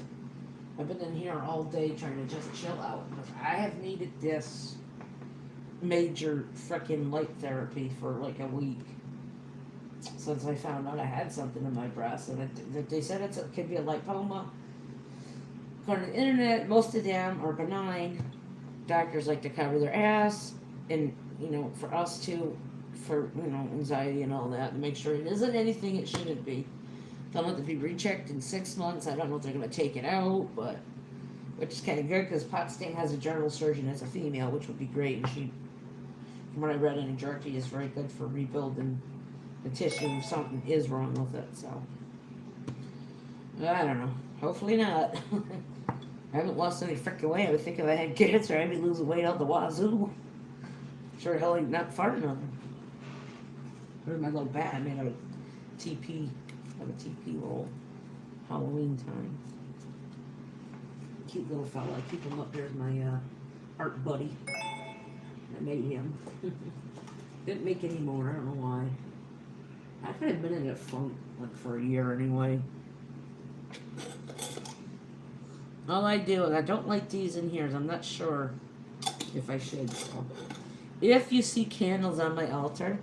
I've been in here all day trying to just chill out. I have needed this major freaking light therapy for like a week since I found out I had something in my breast, and they said it could be a lipoma. According to the internet, most of them are benign. Doctors like to cover their ass, and for us too, for anxiety and all that, and make sure it isn't anything it shouldn't be. They'll have to be rechecked in 6 months. I don't know if they're going to take it out, but which is kind of good because Potsdam has a general surgeon as a female, which would be great. And she, from what I read in jerky, is very good for rebuilding the tissue if something is wrong with it. So I don't know. Hopefully not. I haven't lost any freaking weight. I would think if I had cancer, I'd be losing weight out the wazoo. Sure hell ain't not far enough. Where's my little bat? I made a TP. Have a TP roll. Halloween time. Cute little fella. I keep him up. There's my art buddy. I made him. Didn't make any more. I don't know why. I could have been in that funk like for a year anyway. All I do is I don't like these in here. So I'm not sure if I should. So. If you see candles on my altar,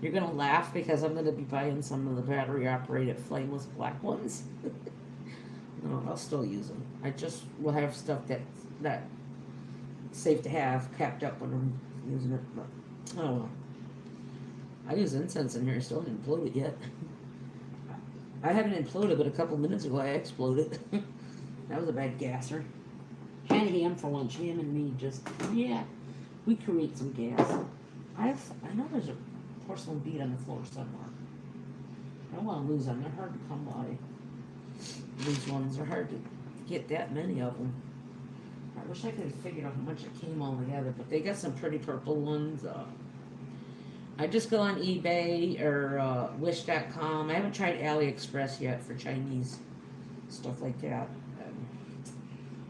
you're going to laugh because I'm going to be buying some of the battery-operated flameless black ones. No, I'll still use them. I just will have stuff that's safe to have capped up when I'm using it. But, I don't know. I use incense in here. I still haven't imploded yet. I haven't imploded, but a couple minutes ago I exploded. That was a bad gasser. Had ham for lunch. Ham and me just, we create some gas. I know there's a porcelain bead on the floor somewhere. I don't want to lose them. They're hard to come by. These ones are hard to get that many of them. I wish I could have figured out how much it came all together, but they got some pretty purple ones. I just go on eBay or Wish.com. I haven't tried AliExpress yet for Chinese stuff like that.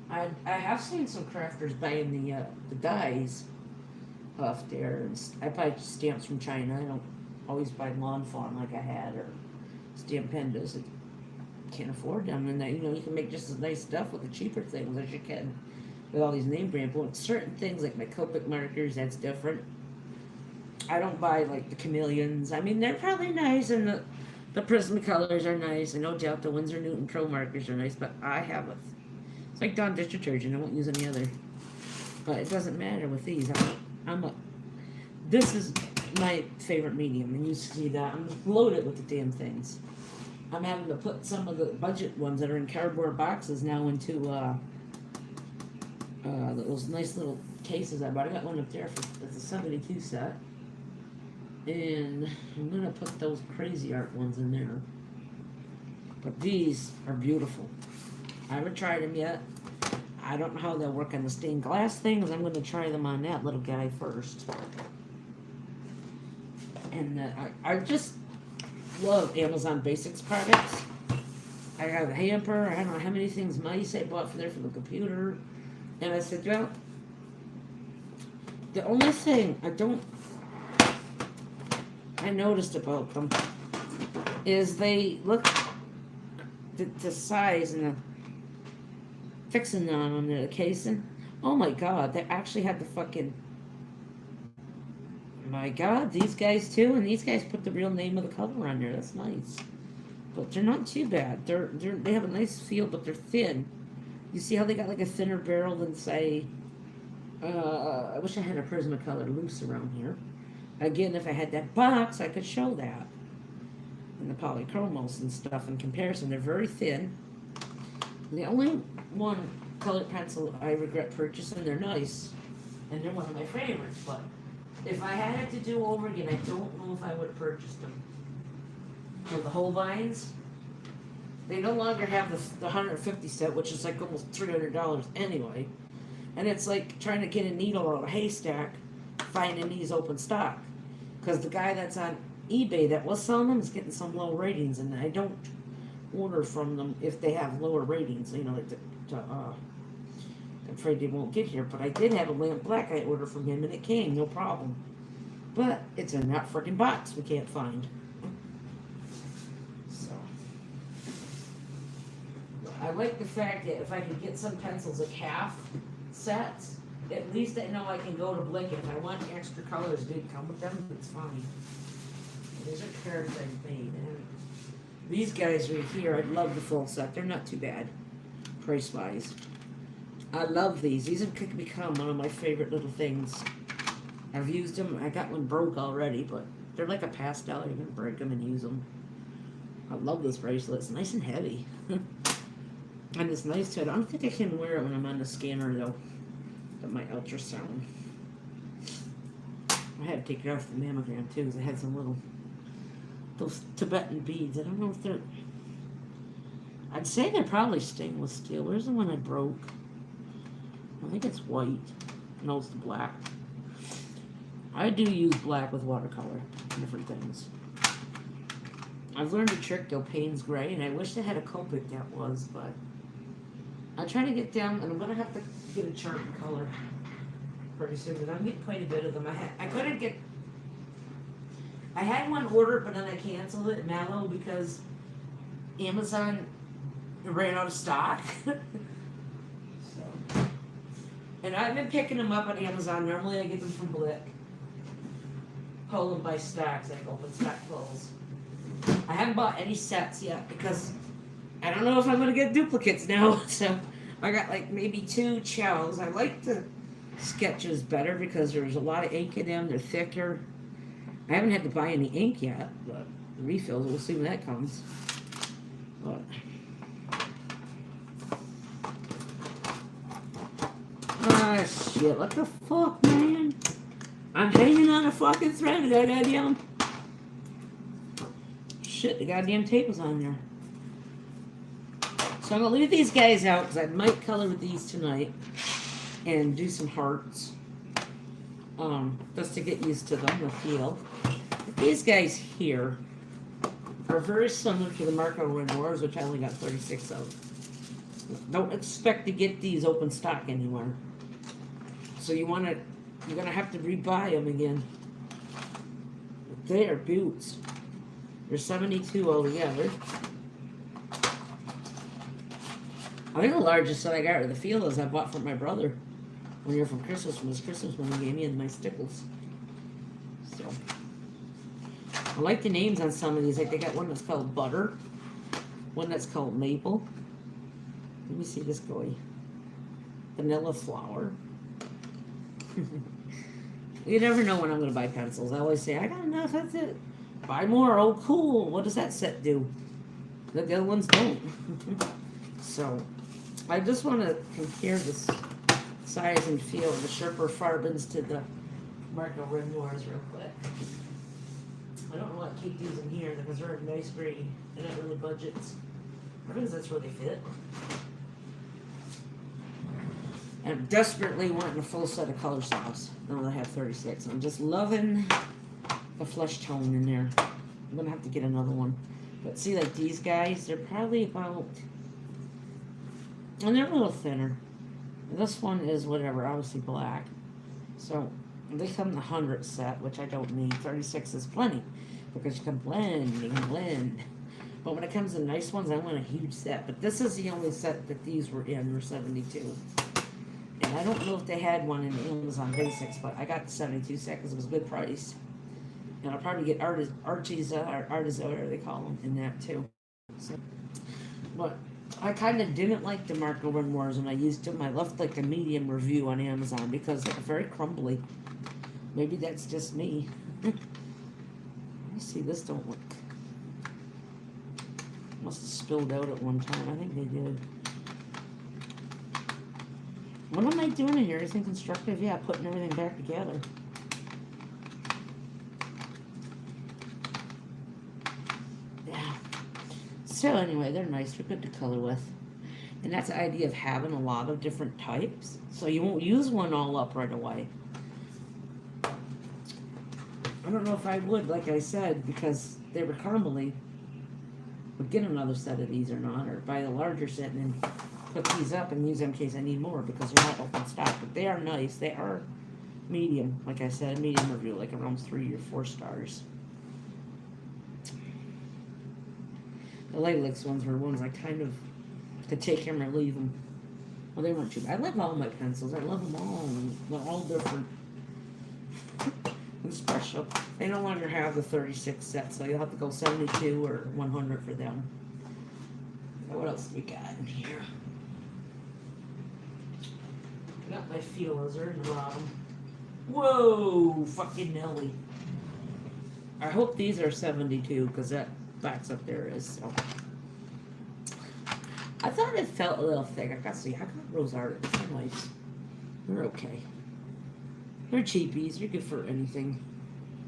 I have seen some crafters buying the dies off there. And I buy stamps from China. I don't always buy lawn fawn like I had or stamp pandas. I can't afford them, and you can make just as nice stuff with the cheaper things as you can with all these name brand books. Certain things like my Copic markers, that's different. I don't buy like the chameleons. I mean, they're probably nice, and the Prismacolors are nice, and no doubt the Winsor Newton Pro markers are nice, but I have it's like Dawn dish detergent. I won't use any other. But it doesn't matter with these. This is my favorite medium, and you see that. I'm loaded with the damn things. I'm having to put some of the budget ones that are in cardboard boxes now into those nice little cases I bought. I got one up there it's a 72 set. And I'm going to put those crazy art ones in there. But these are beautiful. I haven't tried them yet. I don't know how they'll work on the stained glass things. I'm going to try them on that little guy first. And I just love Amazon Basics products. I have a hamper. I don't know how many things mice I bought for the computer. And I said, well, the only thing I noticed about them is they look the size and the fixing on them, the casing. Oh my God, they actually had the fucking. My God, these guys too, and these guys put the real name of the color on there. That's nice, but they're not too bad. They have a nice feel, but they're thin. You see how they got like a thinner barrel than say. I wish I had a Prismacolor loose around here. Again, if I had that box, I could show that. And the polychromos and stuff in comparison, they're very thin. The only one colored pencil I regret purchasing, they're nice, and they're one of my favorites, but if I had it to do over again, I don't know if I would have purchased them. For the Holbeins, they no longer have the 150 set, which is like almost $300 anyway. And it's like trying to get a needle out of a haystack, finding these open stock. Because the guy that's on eBay that was selling them is getting some low ratings, and I don't order from them if they have lower ratings. You know, like I'm afraid they won't get here. But I did have a lamp black I ordered from him, and it came, no problem. But it's in that freaking box we can't find. So I like the fact that if I could get some pencils at half sets, at least I know I can go to Blink. If I want extra colors, did come with them, it's fine. These are cards I've made. And these guys right here, I'd love the full set. They're not too bad, price-wise. I love these. These have become one of my favorite little things. I've used them. I got one broke already, but they're like a pastel. You can break them and use them. I love this bracelet. It's nice and heavy. And it's nice too. I don't think I can wear it when I'm on the scanner though. Got my ultrasound. I had to take it off the mammogram too because I had some little, those Tibetan beads. I don't know if they're, I'd say they're probably stainless steel. Where's the one I broke? I think it's white. No, it's the black. I do use black with watercolor, different things. I've learned a trick though, Payne's Gray, and I wish I had a Copic that was, but I'll try to get down, and I'm going to have to get a chart in color pretty soon, but I'm getting quite a bit of them. I couldn't get, I had one ordered, but then I canceled it, Mallow, because Amazon ran out of stock. So, and I've been picking them up on Amazon. Normally I get them from Blick. Pull them by stacks, like open stack pulls. I haven't bought any sets yet because I don't know if I'm going to get duplicates now. So I got like maybe 2 chows. I like the sketches better because there's a lot of ink in them. They're thicker. I haven't had to buy any ink yet, but the refills, we'll see when that comes. But ah, shit, what the fuck, man? I'm hanging on a fucking thread of that goddamn. Shit, the goddamn tape was on there. So I'm going to leave these guys out because I might color with these tonight and do some hearts. Just to get used to them, the feel. But these guys here are very similar to the Marco Renoirs, which I only got 36 of. Don't expect to get these open stock anywhere. So you're going to have to rebuy them again. But they are beauts. There's 72 altogether. I think the largest that I got are the feelers I bought from my brother one year from his Christmas when he gave me my stickles. So I like the names on some of these. Like they got one that's called Butter, one that's called Maple. Let me see this guy. Vanilla Flower. You never know when I'm going to buy pencils. I always say, I got enough, that's it. Buy more, oh cool. What does that set do? The other ones don't. So, I just want to compare this size and feel of the Sherpa Farbins to the Marco Renoirs real quick. I don't know what to keep these in here because they're a nice green. They're not really budgets. Because that's where they fit. And I'm desperately wanting a full set of color stops. Now that I have 36. I'm just loving the flesh tone in there. I'm going to have to get another one. But see, like these guys, they're probably about... And they're a little thinner. This one is whatever, obviously black. So, they come in the 100 set, which I don't need. 36 is plenty. Because you can blend, you can blend. But when it comes to nice ones, I want a huge set. But this is the only set that these were in, were 72. And I don't know if they had one in Amazon Basics, but I got the 72 set because it was a good price. And I'll probably get Artiza, or Artiza, whatever they call them, in that too. So, but I kind of didn't like the Marco Renoirs when I used them. I left like a medium review on Amazon because they're very crumbly. Maybe that's just me. Let me see, this don't look... Must have spilled out at one time. I think they did. What am I doing in here? Anything constructive? Yeah, putting everything back together. Yeah. So anyway, they're nice. They're good to color with. And that's the idea of having a lot of different types. So you won't use one all up right away. I don't know if I would, like I said, because they were crumbly. Would get another set of these or not, or buy a larger set and then put these up and use them in case I need more because they're not open stock. But they are nice. They are medium, like I said, medium review, like around 3 or 4 stars. The Lilacs ones were ones I kind of could take them or leave them. Well, they weren't too bad. I love all my pencils. I love them all. They're all different and special. They no longer have the 36 set, so you'll have to go 72 or 100 for them. Now, what else we got in here? I got my feelers. They're in the bottom. Whoa! Fucking Nelly. I hope these are 72, because that box up there is, so. I thought it felt a little thick. I got Rose Art. They're nice. They're okay. They're cheapies. You're good for anything.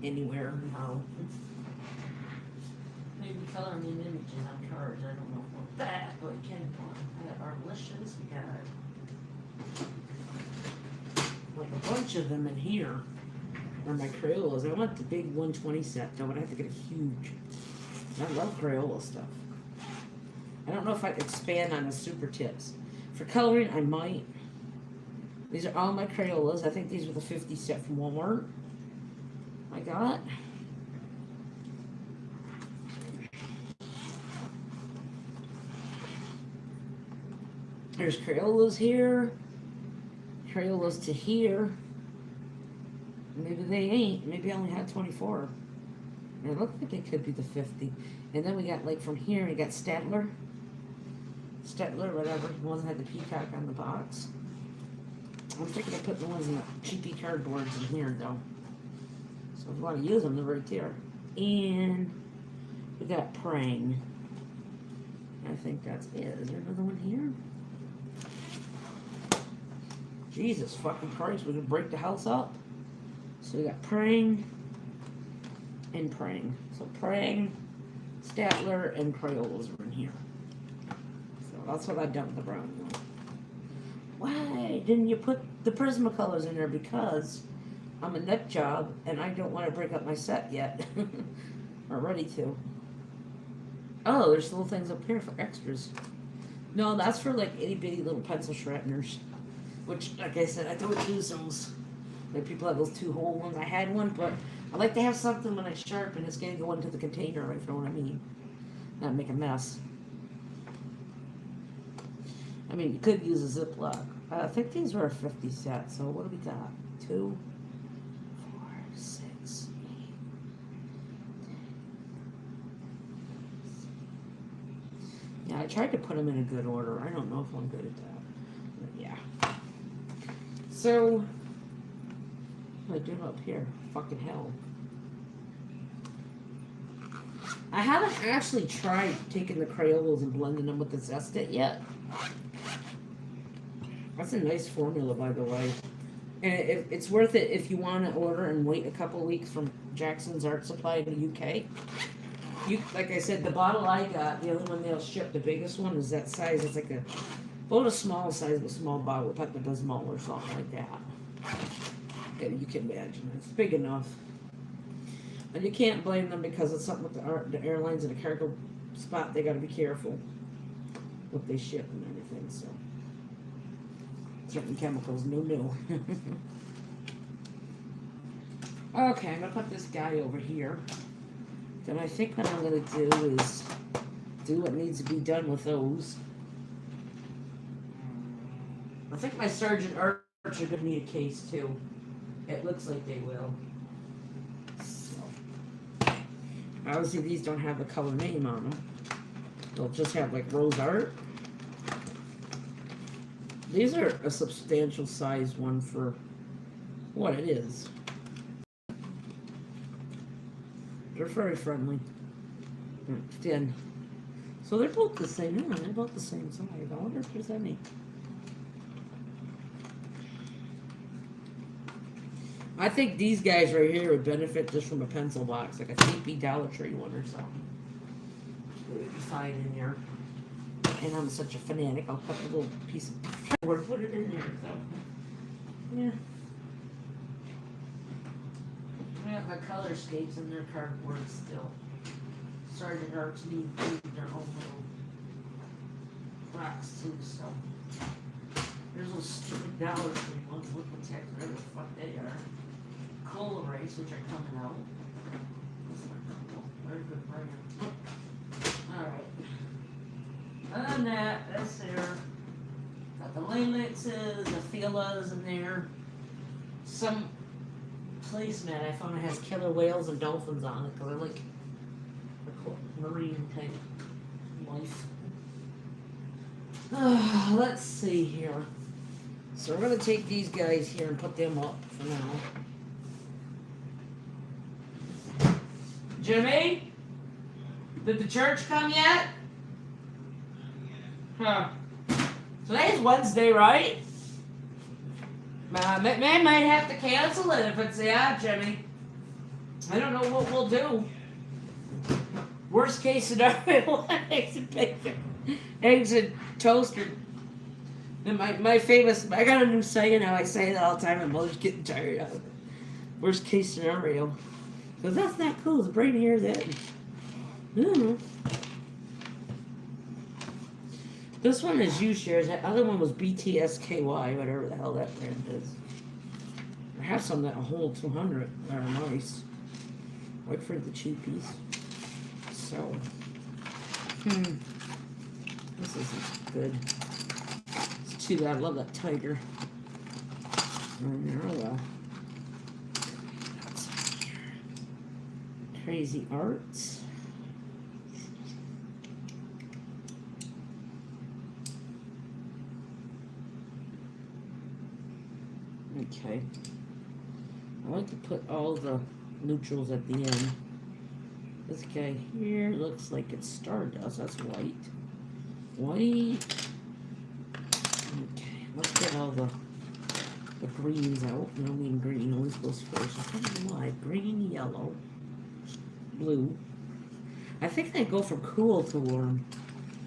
Anywhere. No. Maybe coloring in images on cards. I don't know about that, but we can put. I got our WISHLISTS. We got like a bunch of them in here. Or my Crayolas. I want the big 120 set though, but I have to get a huge. I love Crayola stuff. I don't know if I could expand on the super tips. For coloring, I might. These are all my Crayolas. I think these were the 50 set from Walmart. I got. There's Crayolas here. Crayolas to here. Maybe they ain't. Maybe I only had 24. And it looked like it could be the 50. And then we got, like, from here, we got Statler. Statler, whatever. The ones that had the peacock on the box. I'm thinking of putting the ones in the cheapy cardboards in here, though. So if you want to use them, they're right there. And we got Praying. I think that's it. Is there another one here? Jesus fucking Christ, we could break the house up. So we got Praying and Praying. So Praying, Statler, and Crayolas are in here. So that's what I've done with the brown one. Why didn't you put the Prismacolors in there? Because I'm a neck job and I don't want to break up my set yet. Or ready to. Oh, there's little things up here for extras. No, that's for like itty bitty little pencil sharpeners. Which, like I said, I don't use those. Like people have those 2-hole ones. I had one, but I like to have something when I sharpen. It's going to go into the container, if you know what I mean. Not make a mess. I mean, you could use a Ziploc. I think these were a 50 set. So what do we got? 2, 4, 6, 8, 10. Yeah, I tried to put them in a good order. I don't know if I'm good at that. But yeah. So, What do I do up here? Fucking hell. I haven't actually tried taking the Crayolas and blending them with the Zest-It yet. That's a nice formula, by the way. And it's worth it if you want to order and wait a couple weeks from Jackson's Art Supply in the UK. Like I said, the bottle I got, the other one they'll ship, the biggest one is that size. It's like about a small size of a small bottle, like a Desmol or something like that. Yeah, you can imagine. It's big enough. And you can't blame them because it's something with the airlines and the cargo spot. They got to be careful what they ship and everything, so. Certain chemicals, no. Okay, I'm gonna put this guy over here. Then I think what I'm gonna do is do what needs to be done with those. I think my Sergeant Arch are gonna need a case too. It looks like they will. So, obviously these don't have the color name on them. They'll just have like Rose Art. These are a substantial size one for what it is. They're very friendly. Thin. So they're both the same. Yeah, they're both the same size. I wonder if there's any. I think these guys right here would benefit just from a pencil box, like a TP Dollar Tree one or something. It would be fine in there. And I'm such a fanatic, I'll cut a little piece of cardboard, put it in there, so. Yeah. I have my color scapes in their cardboard still. Sergeant Arts need their own little box too, so. There's those stupid Dollar Tree ones, look what whatever the fuck they are. Coloring, which are coming out. Very good brand. Alright. Other than that, that's there. Got the Lamexes, the Filas in there. Some placemat I found that has killer whales and dolphins on it because I like the marine type life. Let's see here. So we're going to take these guys here and put them up for now. Jimmy? Did the church come yet? Huh. Today's Wednesday, right? Man might have to cancel it if it's, yeah, Jimmy. I don't know what we'll do. Worst case scenario, eggs and bacon. Eggs and toast. And my famous, I got a new saying now, I say that all the time, and mother's getting tired of it. Worst case scenario. Because that's not cool, it's right here that. This one is U-Shares, that other one was BTSKY, whatever the hell that brand is. I have some that hold 200 that are nice. Wait for the cheapies. So, this isn't good. It's too bad, I love that tiger. Oh well. Crazy Arts. Okay. I like to put all the neutrals at the end. This guy here looks like it's Stardust. That's white. White. Okay, let's get all the greens out. No, I mean green always goes first. I don't know why. Green, yellow, blue. I think they go from cool to warm.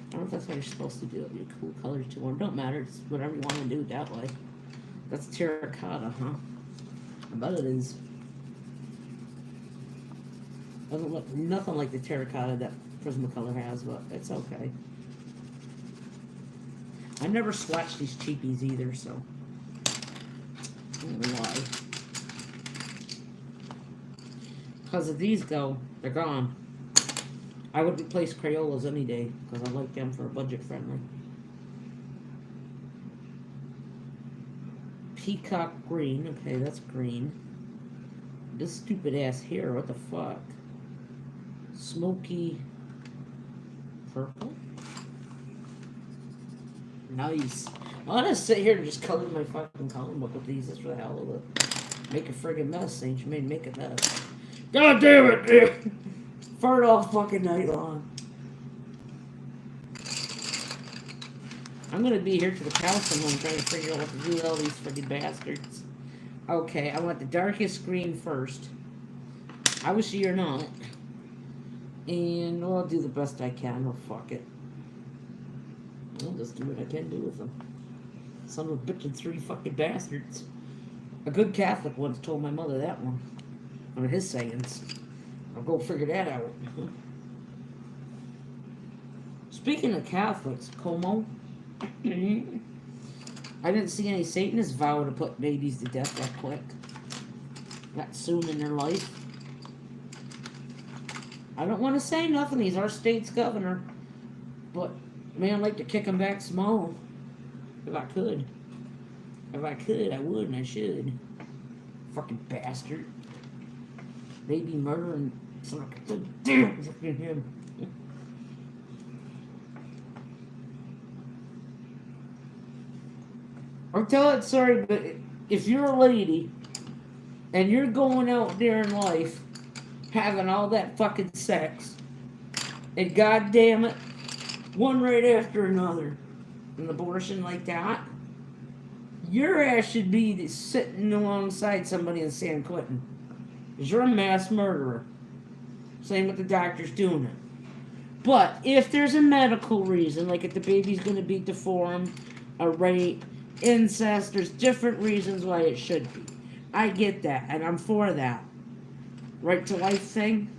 I don't know if that's what you're supposed to do. Your cool colors to warm. Don't matter. It's whatever you want to do that way. That's terracotta, huh? I bet it is. Doesn't look nothing like the terracotta that Prismacolor has, but it's okay. I never swatched these cheapies either, so I don't know why. Because if these go, they're gone. I would replace Crayolas any day because I like them for budget friendly. Peacock green, okay, that's green. This stupid ass here, what the fuck? Smoky purple. Nice. I'm gonna sit here and just color my fucking coloring book with these just for the hell of it. Make a friggin' mess, Saint Germain, make a mess. God damn it, dude! Fart all fucking night long. I'm gonna be here to the cows come home trying to figure out what to do with all these friggin' bastards. Okay, I want the darkest green first. I wish you're not. And well, I'll do the best I can. Oh, fuck it. I'll just do what I can do with them. Son of a bitch and 3 fucking bastards. A good Catholic once told my mother that one. One of his sayings. I'll go figure that out. Speaking of Catholics, Como, I didn't see any Satanists vow to put babies to death that quick. That soon in their life. I don't want to say nothing. He's our state's governor. But, man, I'd like to kick him back small. If I could. If I could, I would and I should. Fucking bastard. Baby murdering. Damn, fucking him. I'll tell it, sorry, but if you're a lady and you're going out there in life having all that fucking sex, and goddamn it, one right after another, an abortion like that, your ass should be sitting alongside somebody in San Quentin. Because you're a mass murderer. Same with the doctors doing it. But if there's a medical reason, like if the baby's going to be deformed, a rape, incest, there's different reasons why it should be. I get that, and I'm for that. Right to life thing,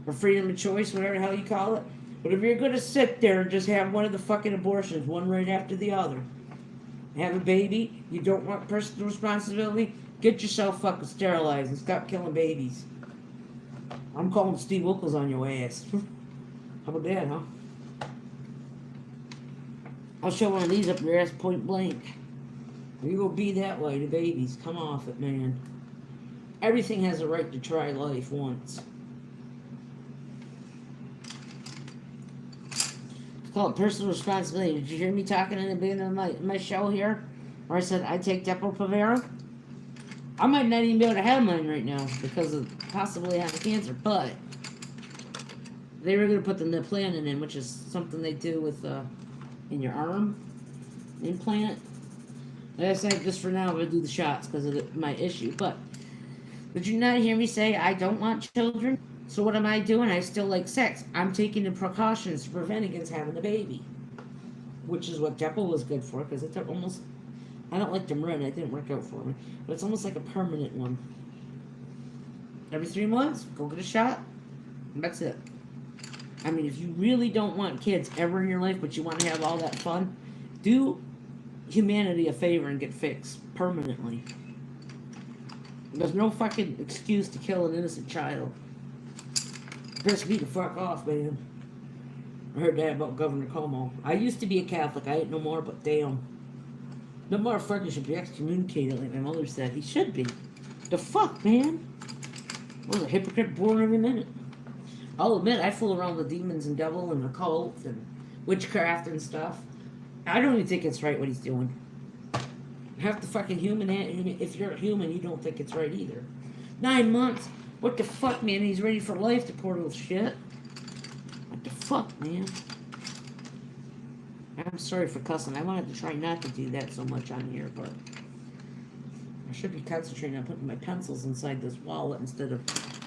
or freedom of choice, whatever the hell you call it. But if you're going to sit there and just have one of the fucking abortions, one right after the other, have a baby, you don't want personal responsibility, get yourself fucking sterilized and stop killing babies. I'm calling Steve Wilkes on your ass. How about that, huh? I'll show one of these up your ass point blank. You go be that way to babies. Come off it, man. Everything has a right to try life once. It's called personal responsibility. Did you hear me talking in the beginning of my show here? Where I said I'd take Depo-Provera? I might not even be able to have mine right now because of possibly having cancer, but they were going to put the implanted in, which is something they do with in your arm implant. Like I said, just for now, I'm going to do the shots because of my issue. But did you not hear me say I don't want children? So what am I doing? I still like sex. I'm taking the precautions to prevent against having a baby, which is what Depo was good for because it's almost. I don't like them red. It didn't work out for me, but it's almost like a permanent one. Every 3 months, go get a shot. And that's it. I mean, if you really don't want kids ever in your life, but you want to have all that fun, do humanity a favor and get fixed permanently. There's no fucking excuse to kill an innocent child. Piss me the fuck off, man. I heard that about Governor Cuomo. I used to be a Catholic. I ain't no more, but damn. No motherfucker should be excommunicated like my mother said. He should be. The fuck, man? I was a hypocrite born every minute. I'll admit, I fool around with demons and devil and occult and witchcraft and stuff. I don't even think it's right what he's doing. Half the fucking human, if you're a human, you don't think it's right either. 9 months? What the fuck, man? He's ready for life, the poor little shit. What the fuck, man? I'm sorry for cussing. I wanted to try not to do that so much on here, but I should be concentrating on putting my pencils inside this wallet instead of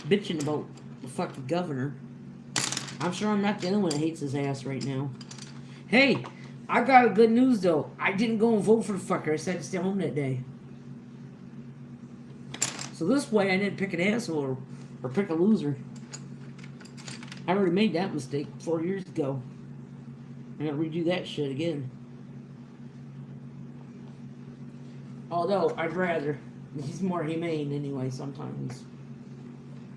bitching about the fucking governor. I'm sure I'm not the only one that hates his ass right now. Hey, I got a good news though. I didn't go and vote for the fucker. I said to stay home that day. So this way I didn't pick an asshole or pick a loser. I already made that mistake 4 years ago. I'm gonna redo that shit again. Although, I'd rather. He's more humane anyway, sometimes.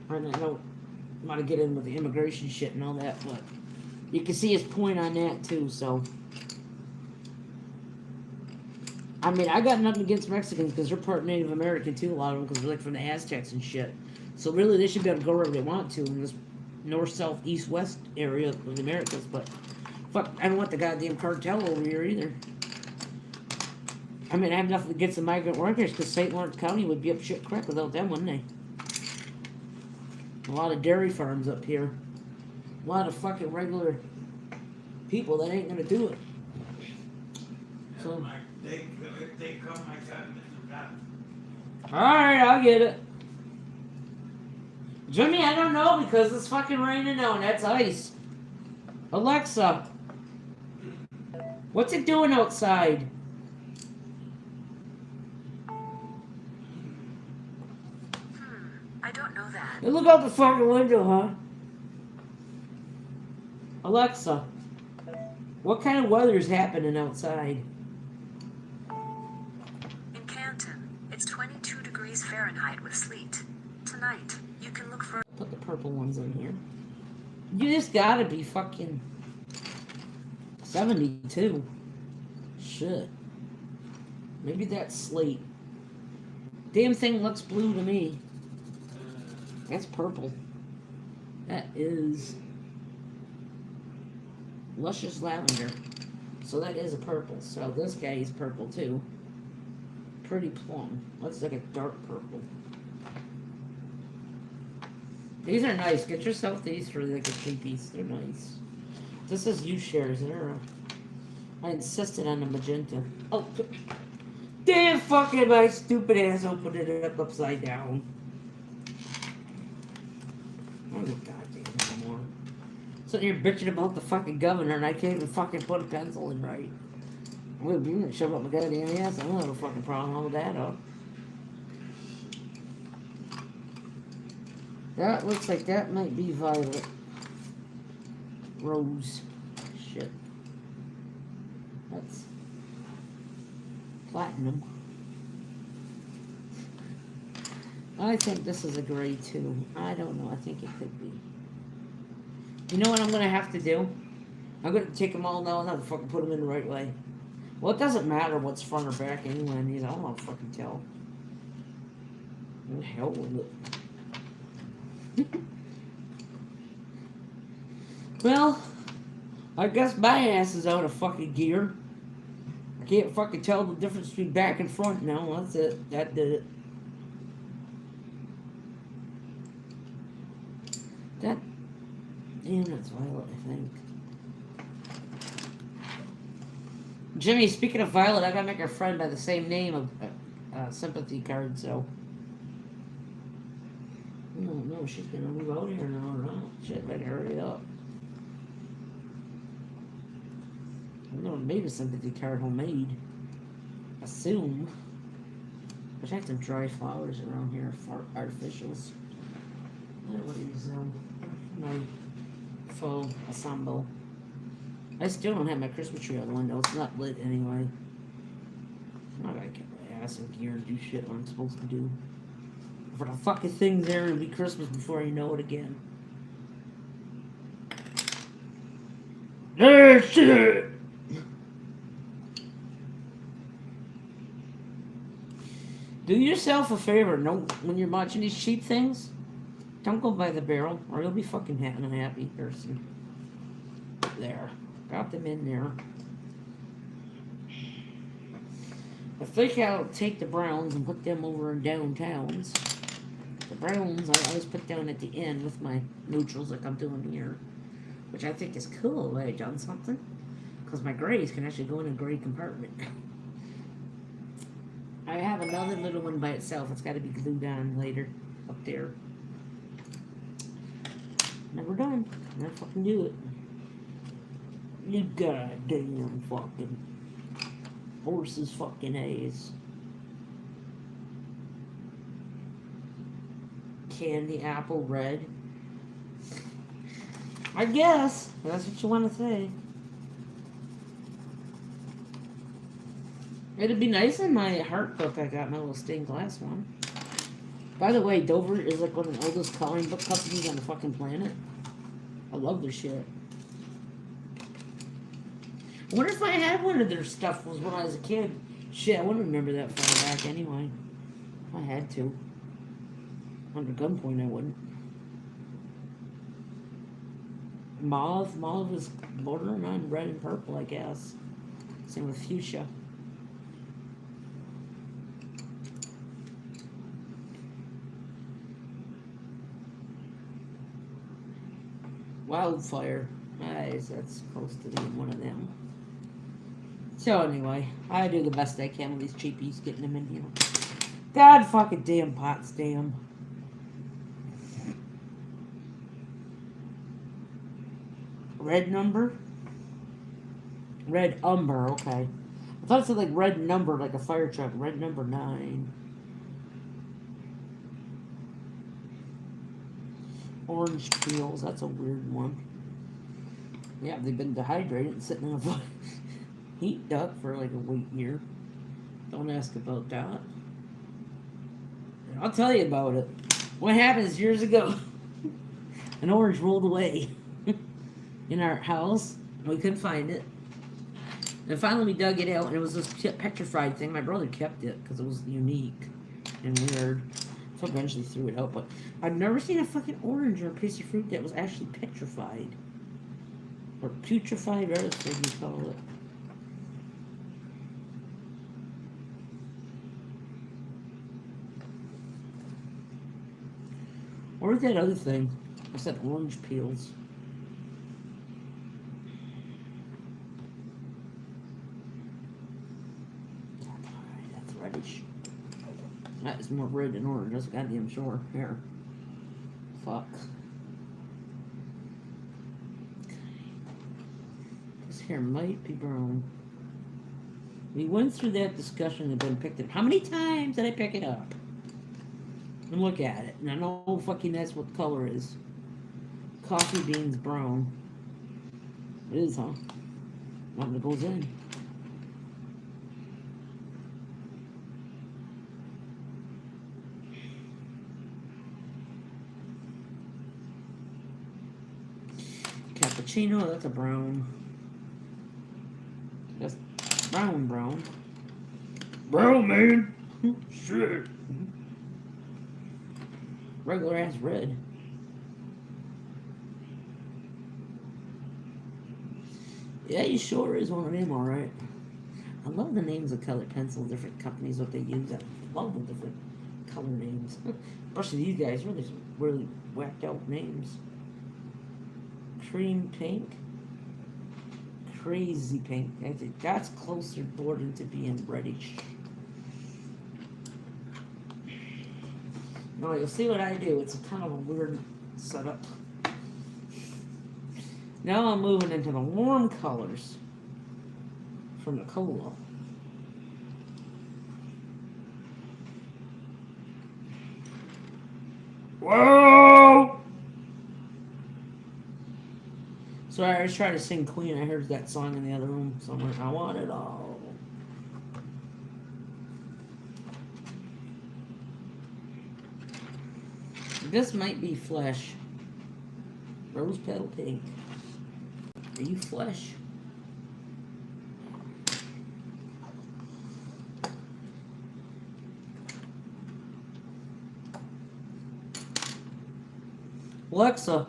I don't want to get in with the immigration shit and all that, but you can see his point on that, too, so. I mean, I got nothing against Mexicans because they're part Native American, too, a lot of them, because they're like from the Aztecs and shit. So, really, they should be able to go wherever they want to in this north, south, east, west area of the Americas, but. Fuck, I don't want the goddamn cartel over here either. I mean, I have nothing against the migrant workers because St. Lawrence County would be up shit creek without them, wouldn't they? A lot of dairy farms up here. A lot of fucking regular people that ain't gonna do it. So, They come, my God, Mr. God. alright, I'll get it. Jimmy, I don't know because it's fucking raining now and that's ice. Alexa, what's it doing outside? I don't know that. You look out the fucking window, huh? Alexa, what kind of weather's happening outside? In Canton, it's 22 degrees Fahrenheit with sleet. Tonight, you can look for... Put the purple ones in here. You just gotta be fucking 72. Shit. Maybe that's slate. Damn thing looks blue to me. That's purple. That is luscious lavender. So that is a purple. So this guy is purple too. Pretty plum. Looks like a dark purple. These are nice. Get yourself these for like a 3-piece. They're nice. This is U-shares. I insisted on the magenta. Oh, damn fucking my stupid ass opened it up upside down. Oh, goddamn anymore. Sitting here bitching about the fucking governor and I can't even fucking put a pencil in right. Well, you didn't shove up my goddamn ass. I don't have a fucking problem with that up. That looks like that might be violet. Rose. Shit. That's platinum. I think this is a gray too. I don't know. I think it could be. You know what I'm going to have to do? I'm going to take them all now and have to fucking put them in the right way. Well, it doesn't matter what's front or back anyway. I don't want to fucking tell. What the hell with it? Well, I guess my ass is out of fucking gear. I can't fucking tell the difference between back and front now. That's it. That did it. That, damn, that's violet, I think. Jimmy, speaking of violet, I gotta make a friend by the same name of sympathy card, so. No, she's gonna move out here now, or not. Shit, better hurry up. I'm gonna make a sympathy card homemade. Assume. I have some dry flowers around here for artificials. What is my faux ensemble? I still don't have my Christmas tree on the window. It's not lit anyway. I'm not gonna get my ass in gear and do shit what I'm supposed to do. For the fucking thing's there, it'll be Christmas before you know it again. That's it! Do yourself a favor, when you're watching these cheap things, don't go by the barrel, or you'll be fucking an unhappy person. There. Got them in there. I think I'll take the browns and put them over in downtowns. The browns I always put down at the end with my neutrals like I'm doing here. Which I think is cool the way I've done something. Because my grays can actually go in a gray compartment. I have another little one by itself. It's got to be glued on later. Up there. Never done. Never fucking do it. You goddamn fucking horse's fucking ass. Candy apple red. I guess. That's what you want to say. It'd be nice in my heart book I got, my little stained glass one. By the way, Dover is like one of the oldest coloring book companies on the fucking planet. I love their shit. I wonder if I had one of their stuff was when I was a kid. Shit, I wouldn't remember that far back anyway. If I had to. Under gunpoint, I wouldn't. Mauve. Mauve is bordering on red and purple, I guess. Same with fuchsia. Wildfire. Nice, that's close to being one of them. So anyway, I do the best I can with these cheapies, getting them in here. God fucking damn Potsdam. Red number? Red umber, okay. I thought it said like red number, like a fire truck. Red number 9. Orange peels, that's a weird one. Yeah, they've been dehydrated and sitting in a heat duct for like a week here. Don't ask about that. I'll tell you about it. What happened years ago, an orange rolled away in our house. And we couldn't find it. And finally we dug it out, and it was this petrified thing. My brother kept it because it was unique and weird. So eventually threw it out. But I've never seen a fucking orange or a piece of fruit that was actually petrified. Or putrefied, whatever the fuck you call it. Where's that other thing? What's that orange peels? That's reddish. That is more red than orange. That's goddamn sure. Here. Fuck. This hair might be brown. We went through that discussion and then picked it. How many times did I pick it up? And look at it. And I know fucking that's what the color is. Coffee beans brown. It is, huh? Nothing that goes in. Cappuccino, that's a brown. That's brown. Brown, man. Shit. Regular ass red. Yeah, he sure is one of them, alright. I love the names of colored pencils, different companies, what they use. I love the different color names. Especially these guys, really whacked out names. Cream pink. Crazy pink. I think that's closer bordered to being reddish. No, you'll see what I do. It's a kind of a weird setup. Now I'm moving into the warm colors from the cola. Whoa! Sorry, I was trying to sing Queen. I heard that song in the other room somewhere. I want it all. This might be flesh. Rose petal pink. Are you flesh? Alexa,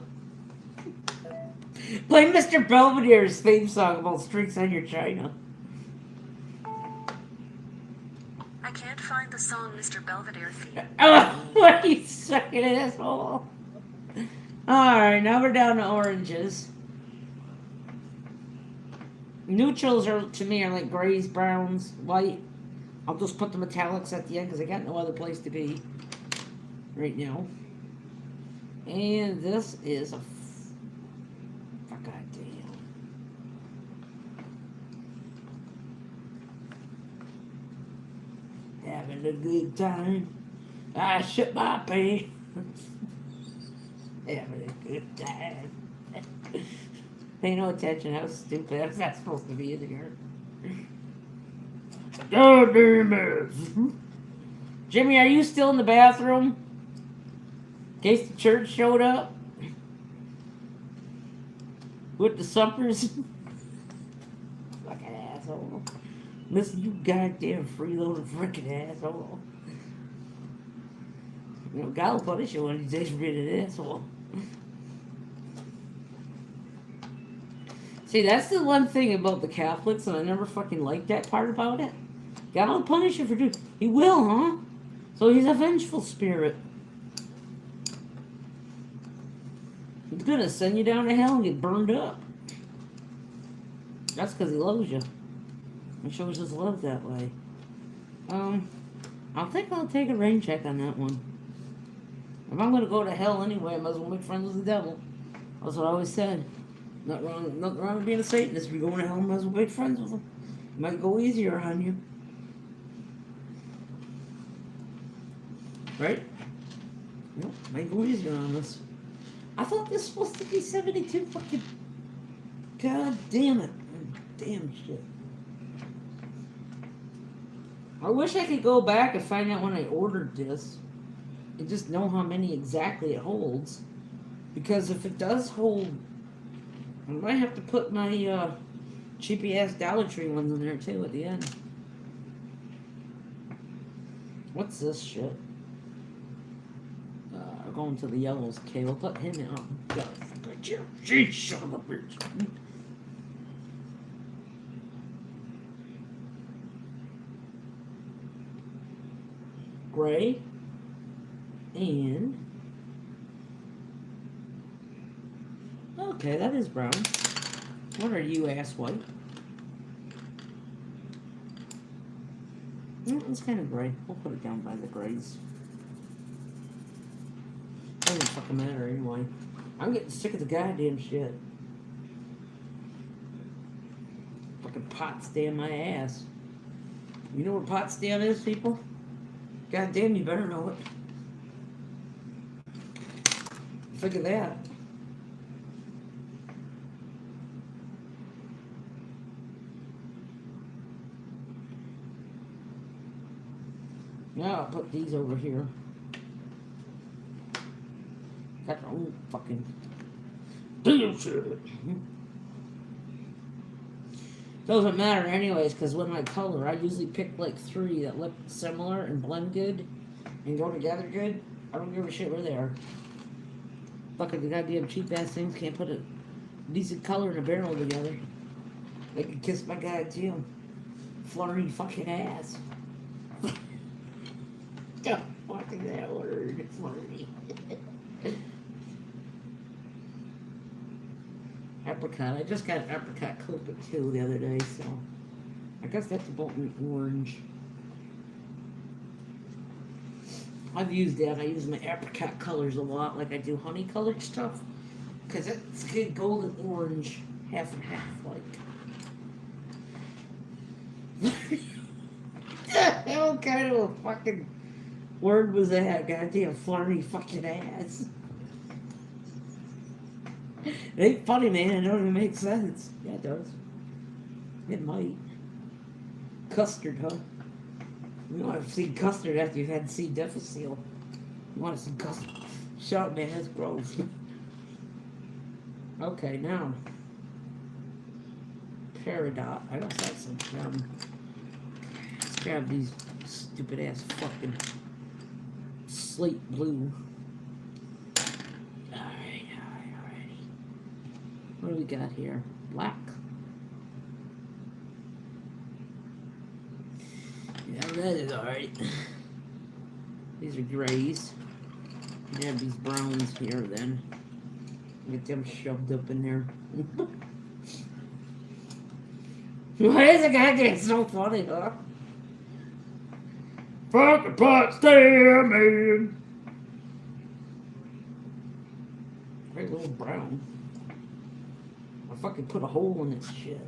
play Mr. Belvedere's theme song about streaks on your china. I can't find the song Mr. Belvedere theme. Oh, what you sucking asshole. Alright, now we're down to oranges. Neutrals are, to me, are like grays, browns, white. I'll just put the metallics at the end because I got no other place to be right now. And this is a goddamn. Having a good time. I shit my pants. Having a good time. Pay no attention, how stupid. That's not supposed to be in here. God damn it. Jimmy, are you still in the bathroom? In case the church showed up? With the suppers? Fucking asshole. Listen, you goddamn freeloading frickin' asshole. You know, God will punish you when he takes rid of an asshole. See, that's the one thing about the Catholics, and I never fucking liked that part about it. God will punish you for doing. He will, huh? So he's a vengeful spirit. gonna send you down to hell and get burned up. That's because he loves you. He shows his love that way. I think I'll take a rain check on that one. If I'm gonna go to hell anyway, I might as well make friends with the devil. That's what I always said. Nothing wrong with being a Satanist. If you're going to hell, might as well make friends with them. Might go easier on you. Right? Nope, might go easier on us. I thought this was supposed to be 72 fucking... God damn it. Damn shit. I wish I could go back and find out when I ordered this and just know how many exactly it holds. Because if it does hold, I might have to put my cheapy ass Dollar Tree ones in there too at the end. What's this shit? Going to the yellows. Okay, we'll put him in. Oh, God. Jeez, son of a bitch. Gray. And... okay, that is brown. What are you, ass white? It's kind of gray. We'll put it down by the grays. Doesn't fucking matter anyway. I'm getting sick of the goddamn shit. Fucking Potsdam my ass. You know where Potsdam is, people? Goddamn, you better know it. Figure that. Now I'll put these over here. Got their own fucking damn shit. Doesn't matter anyways, because when I color, I usually pick like 3 that look similar and blend good and go together good. I don't give a shit where they are. Fucking the goddamn cheap ass things can't put a decent color in a barrel together. They can kiss my goddamn flirty fucking ass. Don't fucking that word, flirty. Apricot. I just got apricot cooked too the other day, so I guess that's about an orange. I've used that. I use my apricot colors a lot, like I do honey colored stuff, because it's good golden orange, half and half, like. What kind of a fucking word was that? Goddamn flirty fucking ass. It ain't funny, man. It don't even make sense. Yeah, it does. It might. Custard, huh? You don't want to see custard after you've had C. difficile. You want to see custard. Shut up, man. That's gross. Okay, now. Peridot. I don't have some gum. Let's grab these stupid ass fucking slate blue. What do we got here? Black. Yeah, that is alright. These are grays. You have these browns here then. Get them shoved up in there. Why is the guy getting so funny, huh? Fucking Potsdam, man! Great little brown. I fucking put a hole in this shit.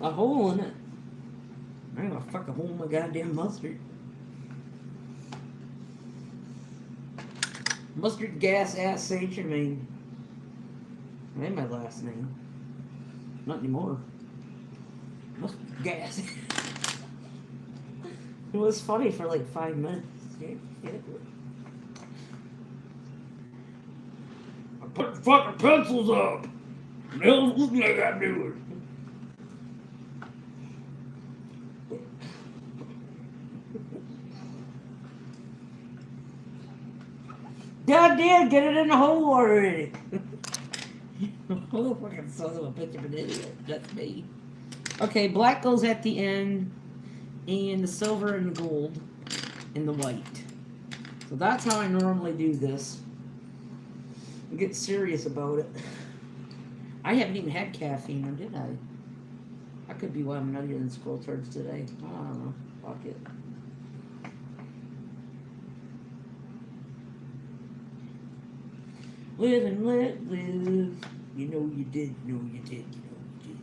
A hole in it. I got a fucking hole in my goddamn mustard. Mustard gas ass Saint Germain. That ain't my last name. Not anymore. Mustard gas. It was funny for like 5 minutes. Put the fucking pencils up. The hell's looking like I do it. Goddamn, get it in the hole already. Oh, fucking son of a bitch of an idiot. That's me. Okay, black goes at the end, and the silver and the gold, and the white. So that's how I normally do this. Get serious about it. I haven't even had caffeine, or did I? I could be why I'm nuttier than squirrel turds today. I don't know. Fuck it. Live and let live. You know you did, you know you did, you know you did.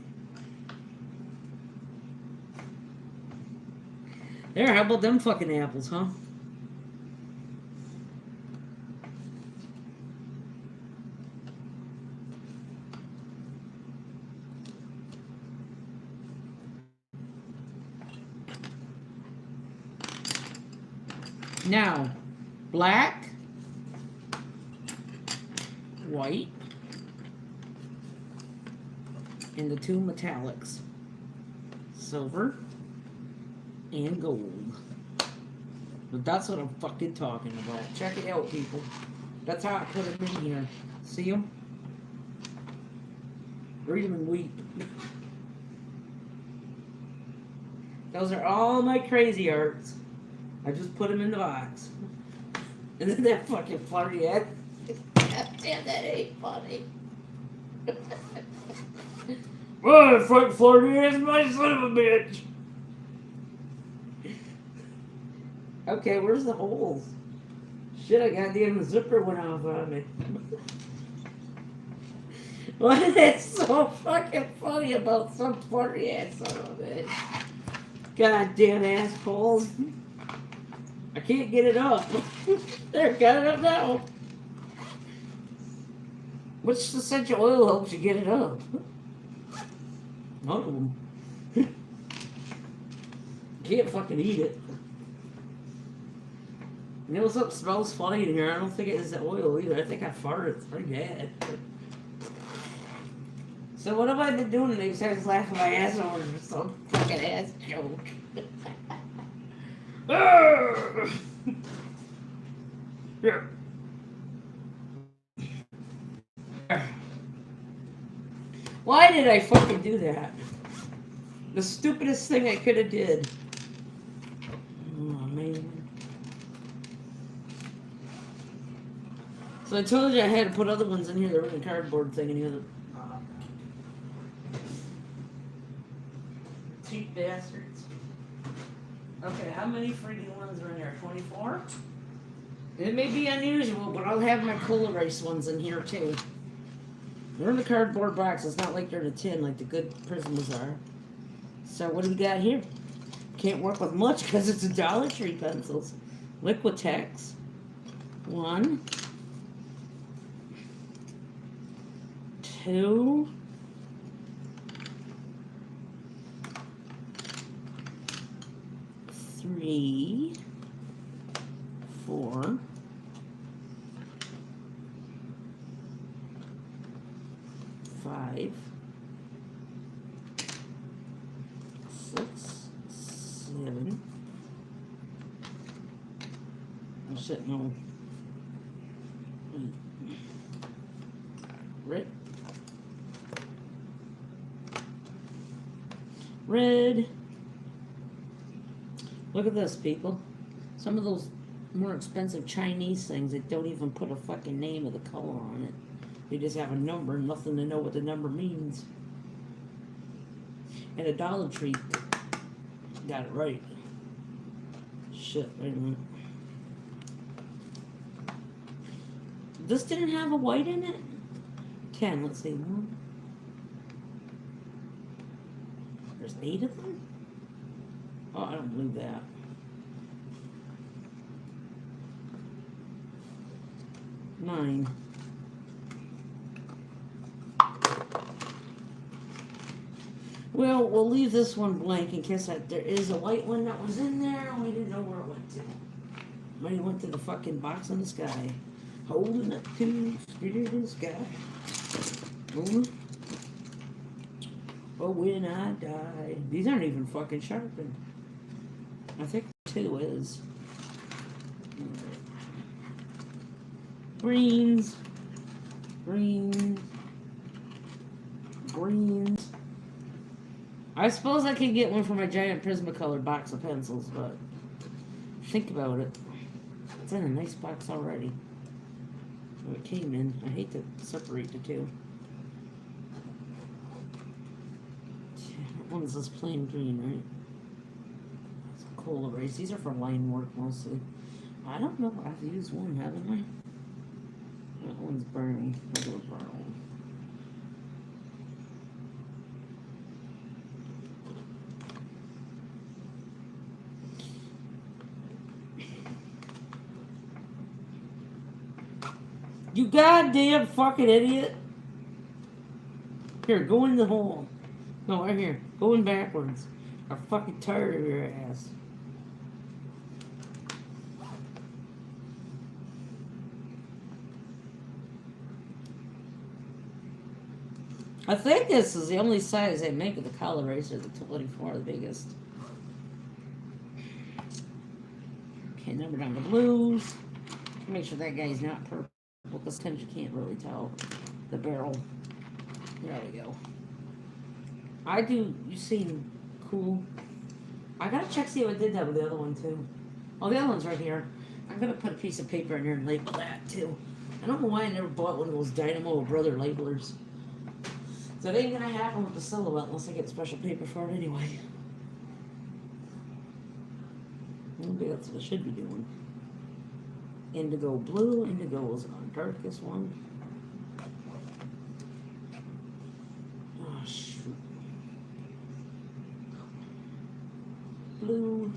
There, how about them fucking apples, huh? Now, black, white, and the two metallics, silver and gold. But that's what I'm fucking talking about. Check it out, people. That's how I put them in here. See them? Read them and weep. Those are all my crazy arts. I just put them in the box. Isn't that fucking funny, Ed? Damn, that ain't funny. Oh, fuck Florida is my son of a bitch. Okay, where's the holes? Shit, I goddamn the zipper went off on me. What is so fucking funny about some Florida ass son of a bitch? Goddamn assholes. I can't get it up. There, got it up now. Which essential oil helps you get it up? None of them. Can't fucking eat it. You know what smells funny in here? I don't think it is the oil either. I think I farted. It's pretty bad. So what have I been doing today besides laughing my ass over some fucking ass joke? Here. Why did I fucking do that? The stupidest thing I could have did. Oh, man. So I told you I had to put other ones in here. There was a cardboard thing in the other. Cheap bastards. Okay, how many freaking ones are in there? 24? It may be unusual, but I'll have my cola rice ones in here too. They're in the cardboard box. It's not like they're in a tin like the good Prismas are. So what do we got here? Can't work with much because it's a Dollar Tree pencils. Liquitex. 1. 2. 3. 4. 5. 6. 7. Oh shit, no. 8. Red. Look at this, people. Some of those more expensive Chinese things that don't even put a fucking name of the color on it. They just have a number and nothing to know what the number means. And a Dollar Tree got it right. Shit, wait a minute. This didn't have a white in it? 10, let's see. 1. There's 8 of them? Oh, I don't believe that. 9. Well, we'll leave this one blank in case there is a white one that was in there and we didn't know where it went to. Maybe it went to the fucking box in the sky. Holding up to the sky. Oh, when I die. These aren't even fucking sharpened. I think 2 is. Greens. Greens. Greens. I suppose I could get one for my giant Prismacolor box of pencils, but think about it. It's in a nice box already. Oh, it came in. I hate to separate the two. That one's this plain green, right? It's a cola race. These are for line work mostly. I don't know. I've used one, haven't I? That one's brown. Regular brown. You goddamn fucking idiot! Here, go in the hole. No, right here. Going backwards. I'm fucking tired of your ass. I think this is the only size they make of the color eraser, the 24, the biggest. Okay, number down the blues. Make sure that guy's not purple, because sometimes you can't really tell the barrel. There we go. I do, you seem cool. I gotta check see if I did that with the other one too. Oh, the other one's right here. I'm gonna put a piece of paper in here and label that too. I don't know why I never bought one of those Dynamo Brother labelers. So it ain't gonna happen with the silhouette unless I get special paper for it anyway. Maybe that's what I should be doing. Indigo blue. Indigo is our darkest one. Oh, shoot. Blue.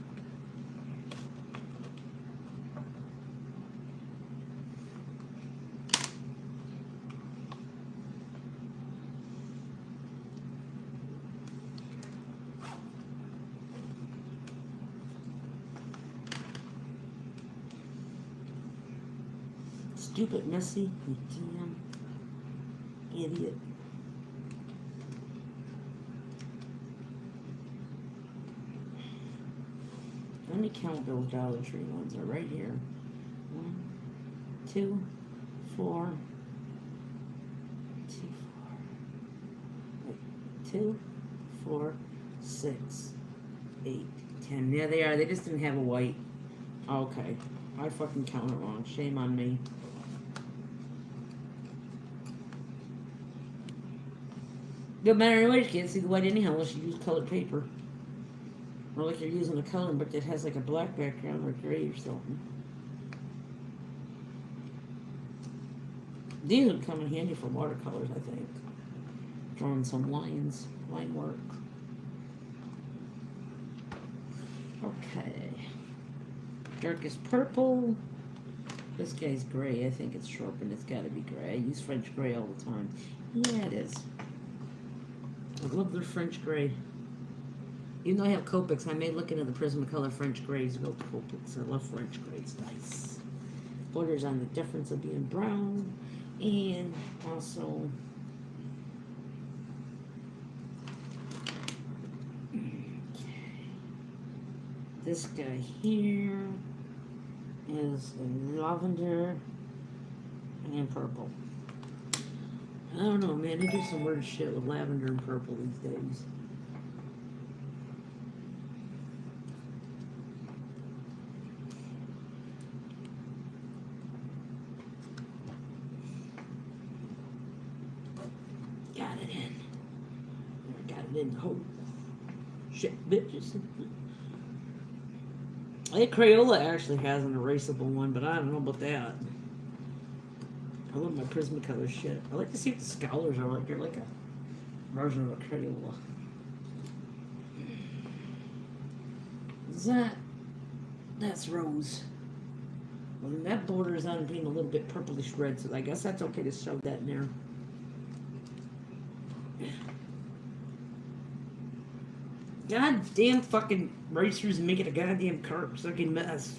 Stupid Missy, you damn idiot. Let me count those Dollar Tree ones. They're right here. 1, 2, 4, 2, 4, 6, 8, 10. Yeah, they are. They just didn't have a white. Okay. I fucking counted wrong. Shame on me. Doesn't matter anyway, you can't see the white anyhow unless you use colored paper. Or like you're using a coloring book that has like a black background or gray or something. These would come in handy for watercolors, I think. Drawing some lines, line work. Okay. Darkest purple. This guy's gray. I think it's sharpened. It's got to be gray. I use French gray all the time. Yeah, it is. I love their French gray. Even though I have Copics, I may look into the Prismacolor French grays to go to Copics. I love French grays. Nice. Borders on the difference of being brown. And also... this guy here is lavender and purple. I don't know, man. They do some weird shit with lavender and purple these days. Got it in. Got it in the hole. Shit, bitches. I think Crayola actually has an erasable one, but I don't know about that. I love my Prismacolor shit. I like to see what the scholars are like. They're like a version of a Crayola. That's rose. Well, that border is on being a little bit purplish red, so I guess that's okay to shove that in there. Goddamn fucking racers making a goddamn fucking mess.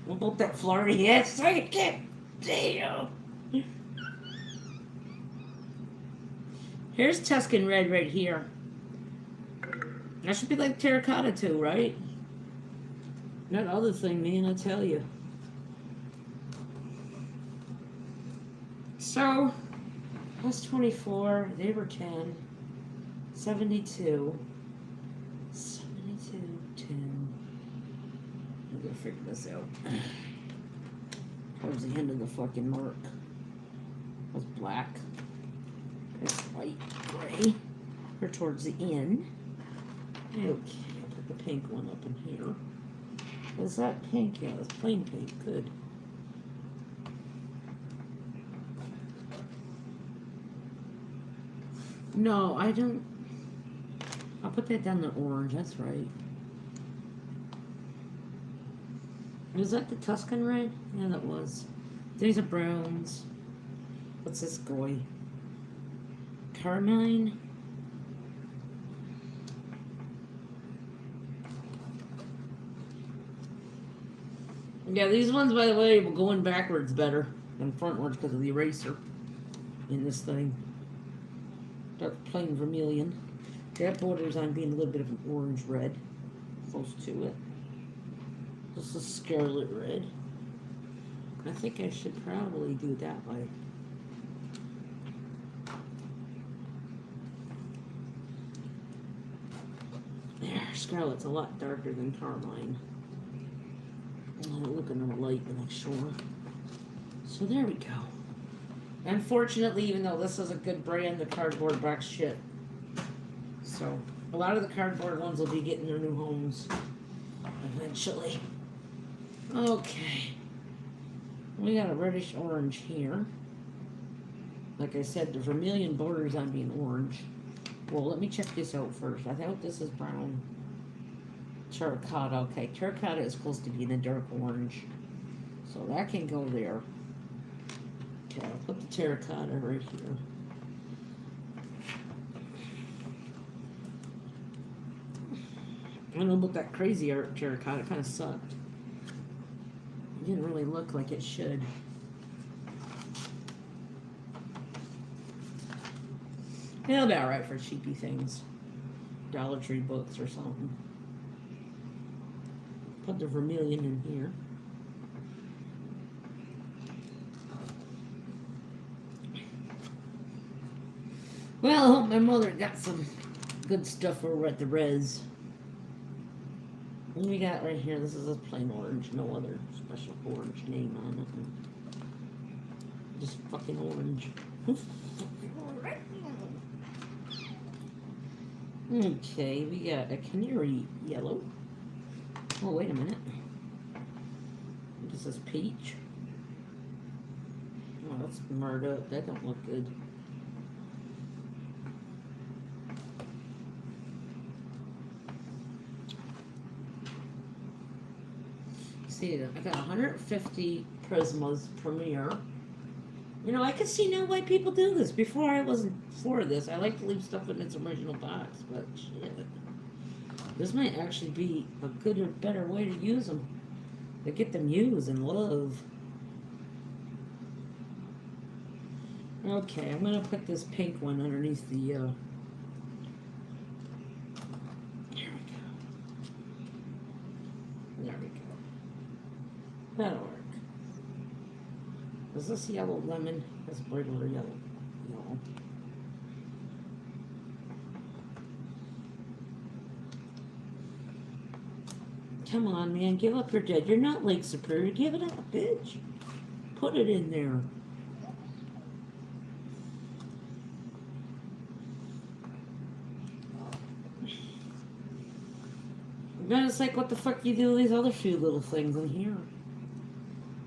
What about that Florida ass? I can't. Damn. Here's Tuscan red right here. That should be like terracotta too, right? That other thing, man, I tell you. So, plus 24, they were 10. 72. 72, 10. I'm gonna figure this out. Towards the end of the fucking mark. Was black. It's white, gray. Or towards the end. Okay, I'll put the pink one up in here. Is that pink? Yeah, it's plain pink. Good. No, I don't. I'll put that down to orange. That's right. Was that the Tuscan red? Yeah, that was. These are browns. What's this goy? Carmine? Yeah, these ones, by the way, were going backwards better than frontwards because of the eraser in this thing. Dark plain vermilion. That borders on being a little bit of an orange red. Close to it. Just a scarlet red. I think I should probably do it that way. There, scarlet's a lot darker than carmine. I'm looking at the light to make sure. So there we go. Unfortunately, even though this is a good brand, the cardboard box shit. So a lot of the cardboard ones will be getting their new homes eventually. Okay. We got a reddish orange here. Like I said, the vermilion borders on being orange. Well, let me check this out first. I thought this is brown. Terracotta. Okay, terracotta is close to being a dark orange. So that can go there. Okay, I'll put the terracotta right here. I don't know about that crazy art terracotta. It kind of sucked. It didn't really look like it should. It'll be alright for cheapy things. Dollar Tree books or something. Put the vermilion in here. Well, I hope my mother got some good stuff over at the res. What we got right here, this is a plain orange, no other special orange name on it. Just fucking orange. Okay, we got a canary yellow. Oh, wait a minute. This is peach. Oh, that's marred up. That don't look good. See, I got 150 Prismas Premier. You know, I can see now why people do this. Before I wasn't for this. I like to leave stuff in its original box, but shit. This might actually be a good or better way to use them. To get them used and love. Okay, I'm going to put this pink one underneath the, There we go. There we go. That'll work. Is this yellow lemon? That's regular yellow. No. Come on, man. Give up your dead. You're not Lake Superior. Give it up, bitch. Put it in there. Then it's like, what the fuck you do with these other few little things in here?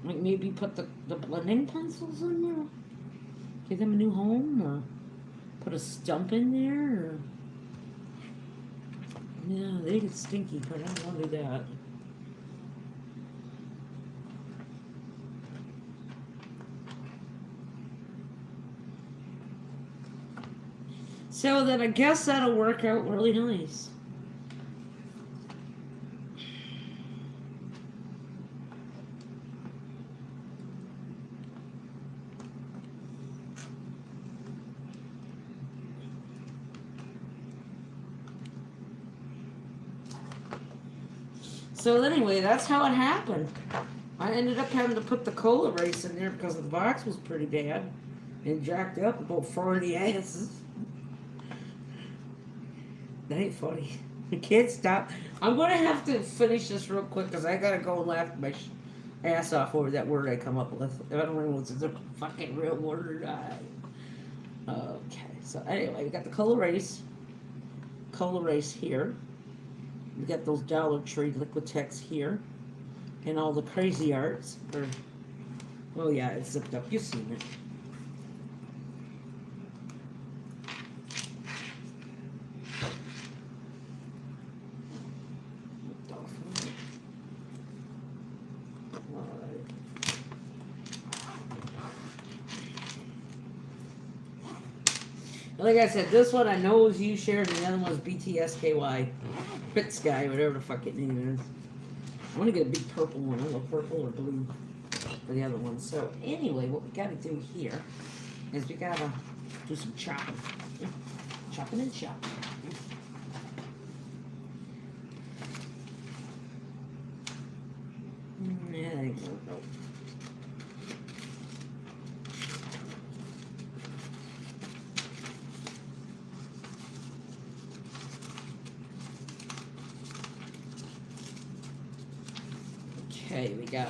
Like maybe put the blending pencils in there? Give them a new home? Or put a stump in there? Or... Yeah, they get stinky, but I don't want to do that. So then I guess that'll work out really nice. So anyway, that's how it happened. I ended up having to put the cola race in there because the box was pretty bad and jacked up about 40 asses. That ain't funny. I can't stop. I'm going to have to finish this real quick because I got to go and laugh. I ass off over that word I come up with. I don't know if it's a fucking real word or not. Okay, so anyway, we got the color race here. We got those Dollar Tree Liquitex here. And all the crazy arts. Oh yeah, it's zipped up. You've seen it. Like I said, this one I know is you shared, and the other one is BTSKY. Bitsky, whatever the fuck it name is. I want to get a big purple one. I don't know, purple or blue for the other one. So anyway, what we got to do here is we got to do some chopping. Chopping and chopping. Yeah, there you go. Okay, we got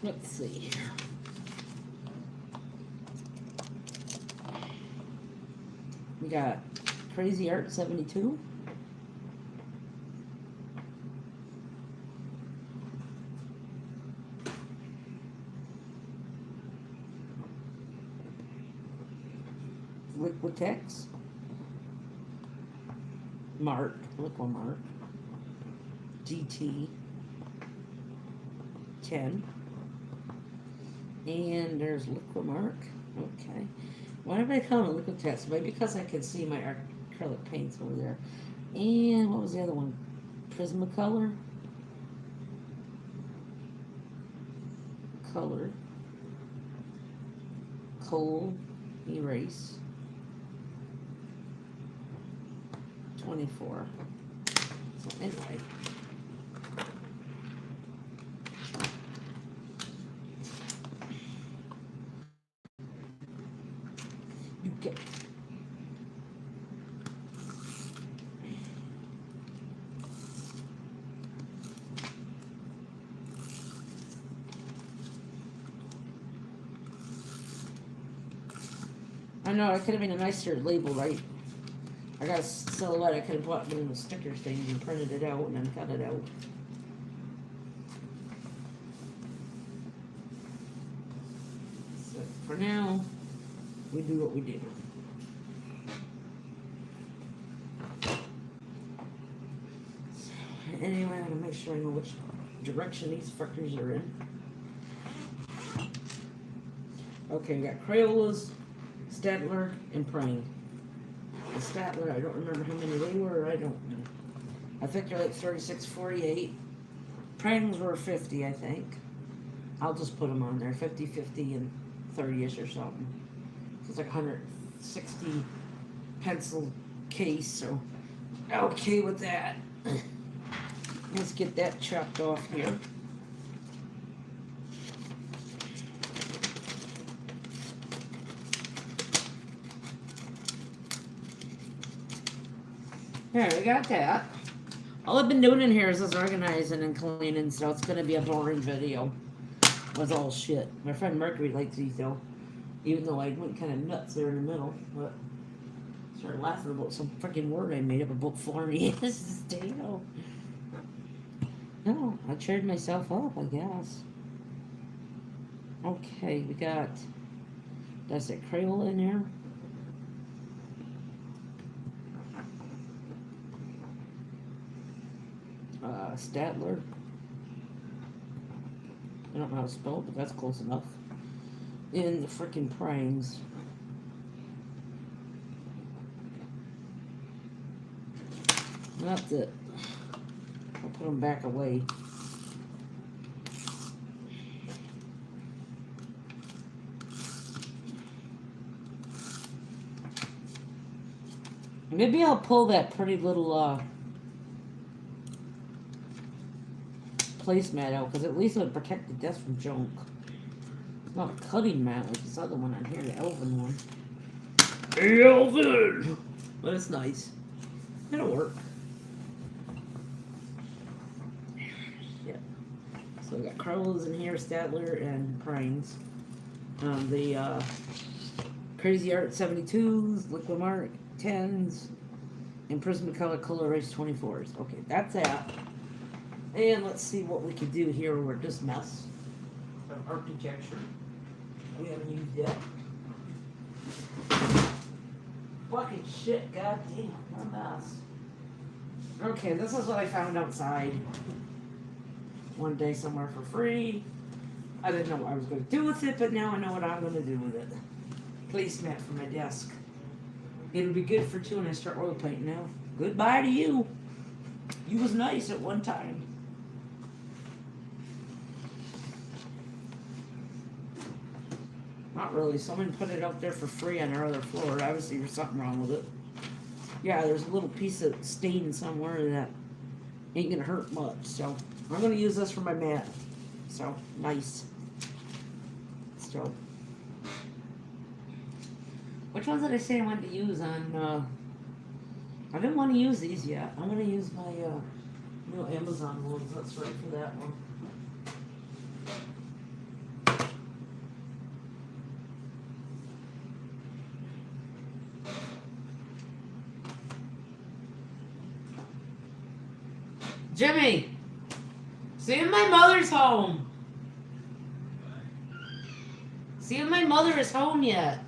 let's see here. We got Crazy Art 72. Liquitex. Mark. Liquimark. GT. 10. And there's Liquimark. Okay. Why did I call it Liquitex? Maybe because I can see my acrylic paints over there. And what was the other one? Prismacolor. Color. Coal. Erase. 24. So anyway. You get I know, it could have been a nicer label, right? I got a silhouette, I could have bought one of the sticker things and printed it out and then cut it out. So for now, we do what we do. So anyway, I'm gonna make sure I know which direction these fuckers are in. Okay, we got Crayolas, Statler, and Prang. The Statler, I don't remember how many they were, I don't know. I think they're like 36, 48. Prangs were 50, I think. I'll just put them on there, 50, 50, and 30-ish or something. It's like 160 pencil case, so okay with that. Let's get that chopped off here. There, we got that. All I've been doing in here is just organizing and cleaning, so it's going to be a boring video with all shit. My friend Mercury likes these, though. Even though I went kind of nuts there in the middle. But I started laughing about some freaking word I made up about 4 years. No, I cheered myself up, I guess. Okay, we got... That's a Crayola in there. Statler. I don't know how to spell it, but that's close enough. In the frickin' Prangs. That's it. I'll put them back away. Maybe I'll pull that pretty little placemat out, because at least it would protect the desk from junk. It's not a cutting mat like this other one on here, the Elvin one. Elvin! But it's nice. It'll work. Yeah. So So we got Carlos in here, Statler, and Primes. The Crazy Art 72s, Liquid Mark 10s, and Prismacolor Color Race 24s. Okay, that's that. And let's see what we can do here with this mess of architecture we haven't used yet. Fucking shit, goddamn, what a mess. Okay, this is what I found outside one day somewhere for free. I didn't know what I was going to do with it, but now I know what I'm going to do with it. Placemat for my desk. It'll be good for two when I start oil painting now. Goodbye to you. You was nice at one time. Not really. Someone put it out there for free on our other floor. Obviously, there's something wrong with it. Yeah, there's a little piece of stain somewhere that ain't gonna hurt much. So I'm gonna use this for my mat. So nice. So which ones did I say I wanted to use on? I didn't want to use these yet. I'm gonna use my new Amazon ones. That's right for that one. Jimmy, see if my mother's home. See if my mother is home yet.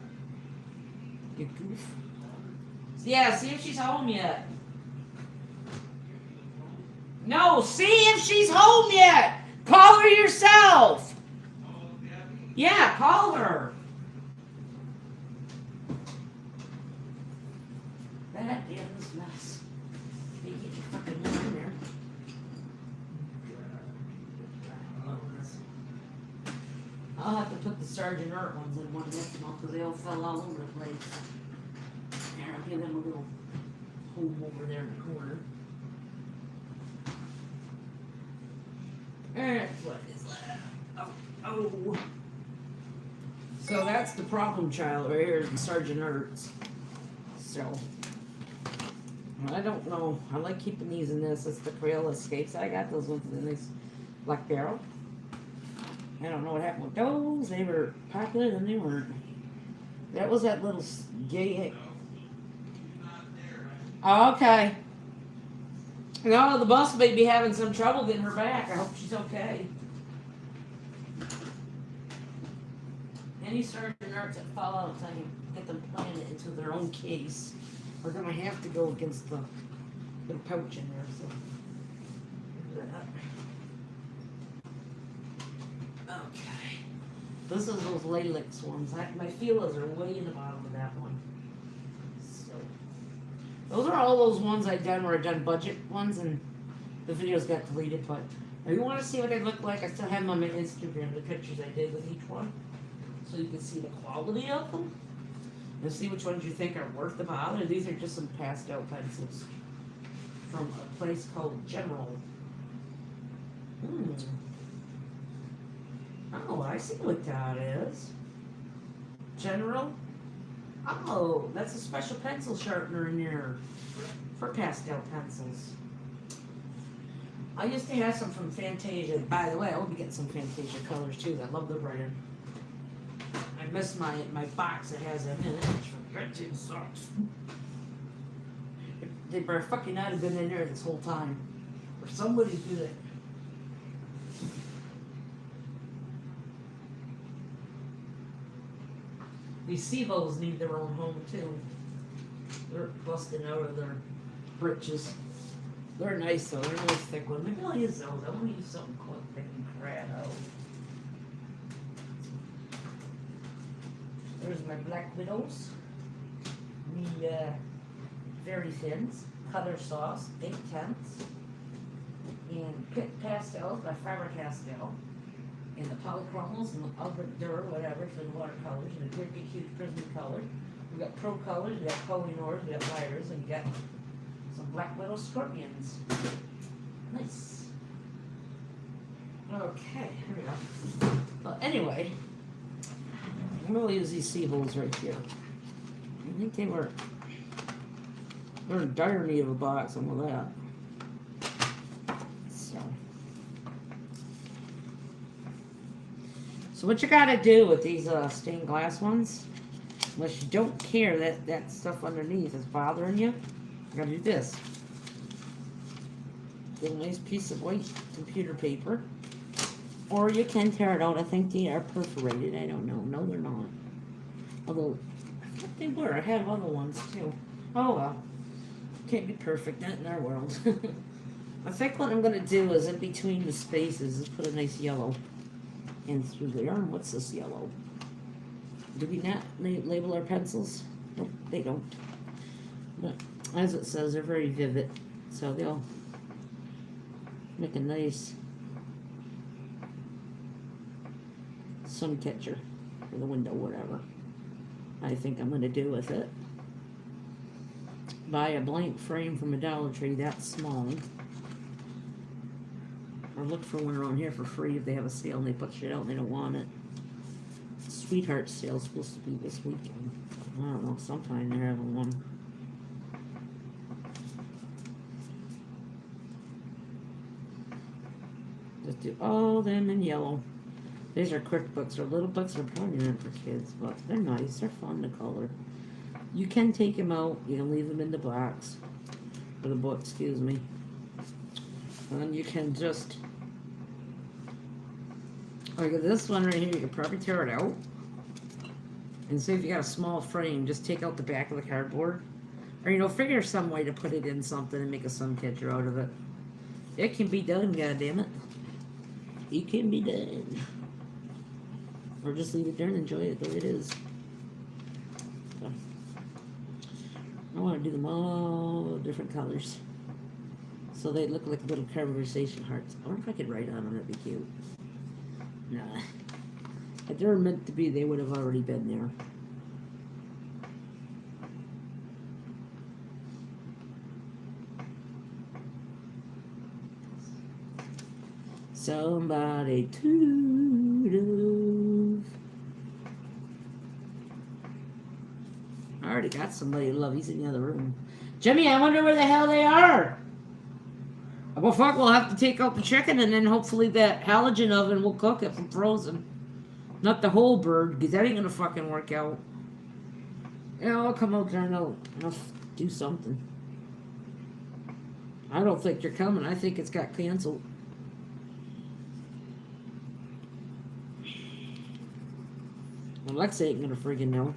You goof. Yeah, see if she's home yet. No, see if she's home yet. Call her yourself. Yeah, call her. That is mess. You get your fucking in there. I'll have to put the Sergeant Art ones in one next month because they all fell all over the place. There, I'll give them a little home over there in the corner. And what is that? Oh. So that's the problem child right here, the Sergeant Arts. So, I don't know. I like keeping these in this. It's the Crayola Escapes. I got those ones in this Black Barrel. I don't know what happened with those. They were popular, then they weren't. That was that little gay. Oh, okay. No, the bus may be having some trouble getting her back. I hope she's okay. Any Sergeant Arts that fall out, I can get them planted into their own case. We're gonna have to go against the pouch in there. So. Okay. This is those Lalix ones. My feelers are way in the bottom of that one. So those are all those ones I done where I done budget ones and the videos got deleted. But if you want to see what they look like, I still have them on my Instagram, the pictures I did with each one, so you can see the quality of them and see which ones you think are worth the bother. These are just some pastel pencils from a place called General. Oh, I see what that is. General? Oh, that's a special pencil sharpener in there for pastel pencils. I used to have some from Fantasia. By the way, I will be getting some Fantasia colors too. I love the brand. I missed my box that has them in it. It's from Gretchen Socks. They better fucking not have been in there this whole time. Or somebody did it. These Sevos need their own home too. They're busting out of their britches. They're nice though, they're a nice thick one. Maybe I'll use those. I want to use something quick that can crap out. There's my Black Widows. The Very Thins, Color Sauce, 8/10. And Pit Pastels by Faber-Castell. And the Polychromals and the Albert Durr, whatever, for the watercolors. And the Dirty Cute Prismacolor. We got Pro Colors, we got Kohinoors, we got Lighters, and we got some Black Widow Scorpions. Nice. Okay, here we go. Well, anyway, I'm going to use these Sevos right here. I think they're in dire need of a box, some of that. So, So what you gotta do with these stained glass ones, unless you don't care that that stuff underneath is bothering you, you gotta do this. Get a nice piece of white computer paper. Or you can tear it out. I think they are perforated. I don't know. No, they're not. Although, I thought they were. I had other ones too. Oh well. Can't be perfect. Not in our world. I think what I'm going to do is in between the spaces is put a nice yellow in through there. And what's this yellow? Do we not label our pencils? Nope, they don't. But as it says, they're very vivid. So they'll make a nice sun catcher for the window, whatever I think I'm going to do with it. Buy a blank frame from a Dollar Tree that small, or look for one around here for free if they have a sale and they put shit out and they don't want it. Sweetheart sale's supposed to be this weekend. I don't know, sometime they're having one. Just do all them in yellow. These are quick books, or little books are probably meant for kids, but they're nice, they're fun to color. You can take them out, you can leave them in the box, or the book, excuse me. And then you can just, like this one right here, you can probably tear it out. And say if you got a small frame, just take out the back of the cardboard. Or, you know, figure some way to put it in something and make a sun catcher out of it. It can be done, goddammit. It can be done. Or just leave it there and enjoy it the way it is. So, I want to do them all different colors. So they look like little conversation hearts. I wonder if I could write on them, that'd be cute. Nah. If they were meant to be, they would have already been there. Somebody toodles. I already got somebody to love. He's in the other room. Jimmy, I wonder where the hell they are. Well, fuck, we'll have to take out the chicken and then hopefully that halogen oven will cook it from frozen. Not the whole bird, because that ain't gonna fucking work out. Yeah, I'll come out there and I'll do something. I don't think you're coming. I think it's got canceled. Alexa ain't gonna friggin' know.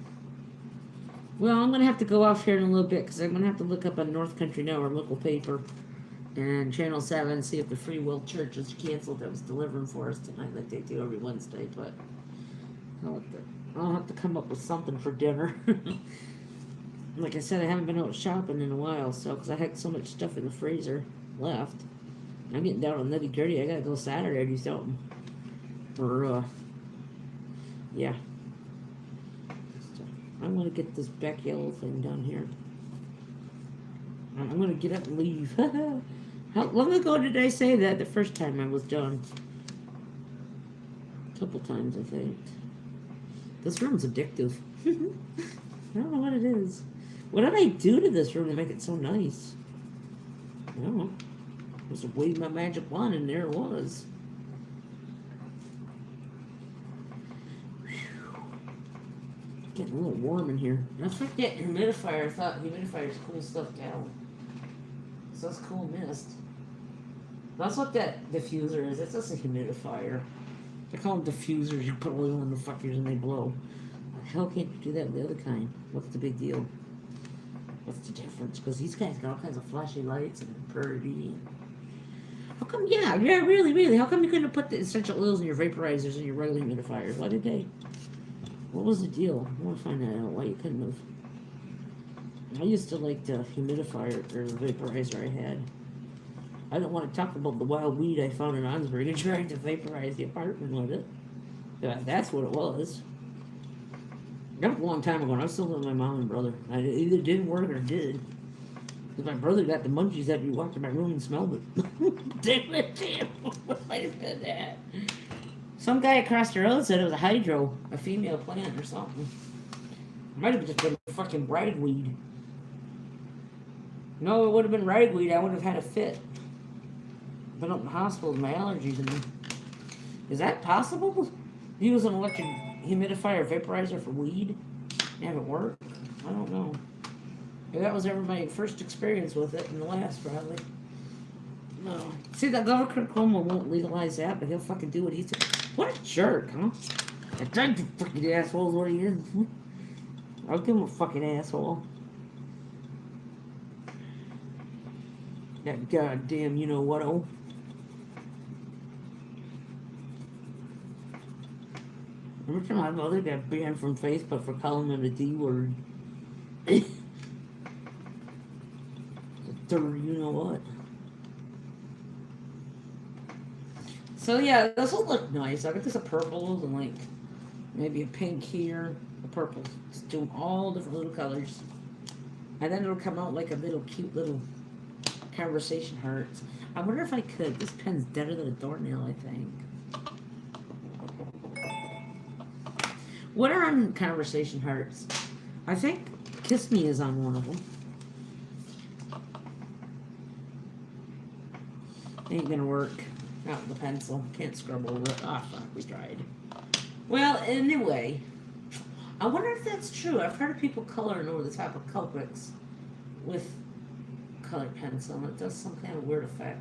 Well, I'm gonna have to go off here in a little bit because I'm gonna have to look up on North Country Now, our local paper, and Channel 7 and see if the Free Will Church is canceled that was delivering for us tonight like they do every Wednesday, but I'll have to come up with something for dinner. Like I said, I haven't been out shopping in a while, so because I had so much stuff in the freezer left. I'm getting down on nitty gritty. I gotta go Saturday to do something. Or, yeah. I'm gonna get this back yellow thing down here. I'm gonna get up and leave. How long ago did I say that? The first time I was done. A couple times, I think. This room's addictive. I don't know what it is. What did I do to this room to make it so nice? I don't know. I was waving my magic wand and there it was. Getting a little warm in here. I think that humidifier, I thought humidifiers cool stuff down. So that's cool mist. That's what that diffuser is. It's just a humidifier. They call them diffusers. You put oil in the fuckers and they blow. How the hell can't you do that with the other kind? What's the big deal? What's the difference? Because these guys got all kinds of flashy lights and pretty. How come, yeah, really. How come you couldn't put the essential oils in your vaporizers and your regular humidifiers? Why did they? What was the deal? I want to find that out. Why you couldn't have. I used to like the humidifier or the vaporizer I had. I don't want to talk about the wild weed I found in Onsbury and trying to vaporize the apartment with it. Yeah, that's what it was. That was a long time ago, and I was still living with my mom and brother. It either didn't work or it did. Because my brother got the munchies after he walked in my room and smelled it. Damn it. Might have been that. Some guy across the road said it was a hydro, a female plant or something. It might have just been fucking ragweed. No, it would have been ragweed. I would have had a fit. Been up in the hospital with my allergies. And is that possible? Use an electric humidifier or vaporizer for weed. Have it work? I don't know. If that was ever my first experience with it, and the last probably. No. See, that Governor Cuomo won't legalize that, but he'll fucking do what he said. What a jerk, huh? A drug fucking asshole is what he is. I'll give him a fucking asshole. That goddamn, you know what, oh. Every time my mother got banned from Facebook for calling him a D word. The third, you know what. So yeah, this will look nice. I got this a purple and like maybe a pink here, a purple. Just doing all different little colors. And then it'll come out like a little cute little conversation hearts. I wonder if I could. This pen's deader than a doornail, I think. What are on conversation hearts? I think Kiss Me is on one of them. Ain't gonna work. Not with the pencil. Can't scrub over it. Ah, fuck, we tried. Well, anyway. I wonder if that's true. I've heard of people coloring over the top of culprits with colored pencil, and it does some kind of weird effect.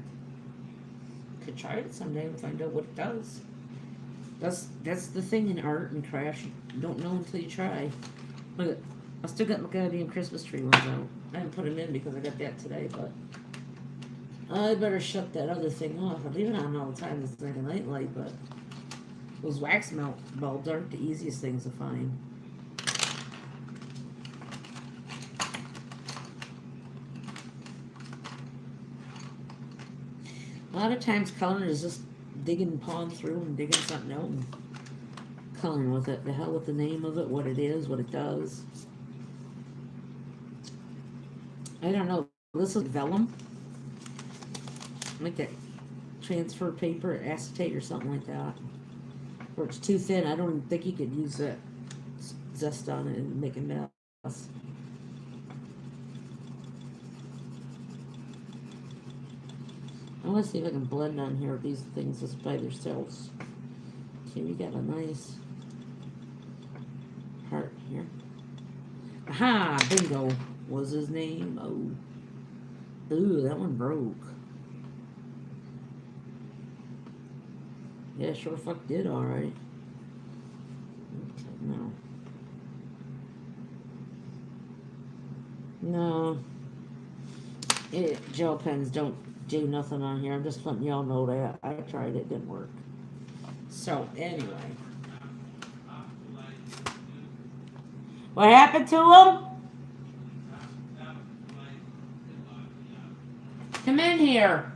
Could try it someday and find out what it does. That's the thing in art and craft. You don't know until you try. Look, I still got my goddamn Christmas tree ones out. I didn't put them in because I got that today, but I better shut that other thing off. I leave it on all the time. It's like a night light, but those wax melt bulbs aren't the easiest things to find. A lot of times coloring is just digging, pawing through and digging something out and coloring with it. The hell with the name of it, what it is, what it does. I don't know. This is vellum. Like that transfer paper, acetate or something like that. Or it's too thin. I don't even think you could use that zest on it and make a mess. I want to see if I can blend on here these things just by themselves. Okay, we got a nice heart here. Aha! Bingo was his name. Oh. Ooh, that one broke. Yeah, sure fuck did alright. No. No. Gel pens don't do nothing on here. I'm just letting y'all know that. I tried it, didn't work. So, anyway. What happened to him? Come in here.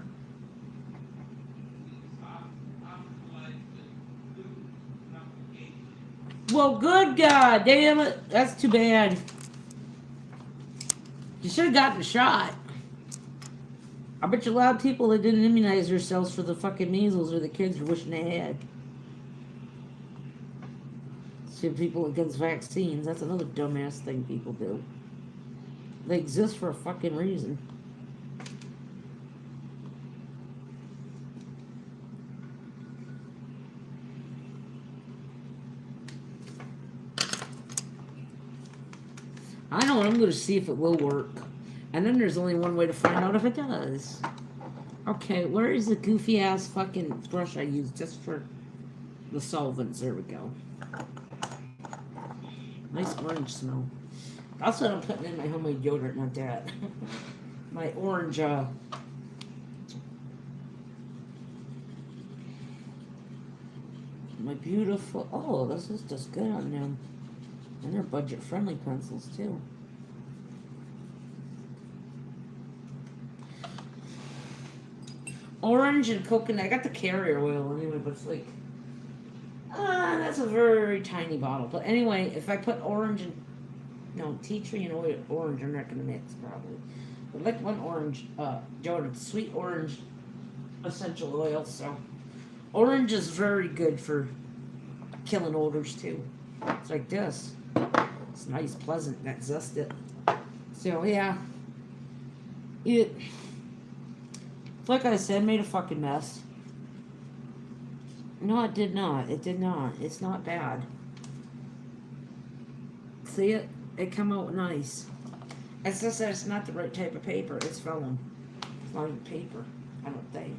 Well, good God, damn it. That's too bad. You should have gotten a shot. I bet you a lot of people that didn't immunize themselves for the fucking measles or the kids are wishing they had. See, people against vaccines, that's another dumbass thing people do. They exist for a fucking reason. I know what I'm going to see if it will work. And then there's only one way to find out if it does. Okay, where is the goofy ass fucking brush I used just for the solvents? There we go. Nice orange smell. That's what I'm putting in my homemade deodorant, not that. My orange, my beautiful, oh, this is just good on them. And they're budget-friendly pencils, too. Orange and coconut. I got the carrier oil anyway, but it's like, that's a very tiny bottle. But anyway, if I put orange and, no, tea tree and oil, orange, I'm not going to mix, probably. But like one orange, Jordan, sweet orange essential oil, so. Orange is very good for killing odors, too. It's like this. It's nice, pleasant, that zest it. So, yeah. Like I said, made a fucking mess. No, it did not. It did not. It's not bad. See it? It come out nice. It's just that it's not the right type of paper. It's vellum. It's not even paper, I don't think.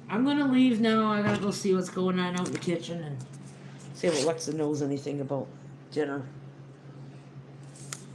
I'm gonna leave now. I gotta go see what's going on out in the kitchen and see if Alexa knows anything about dinner.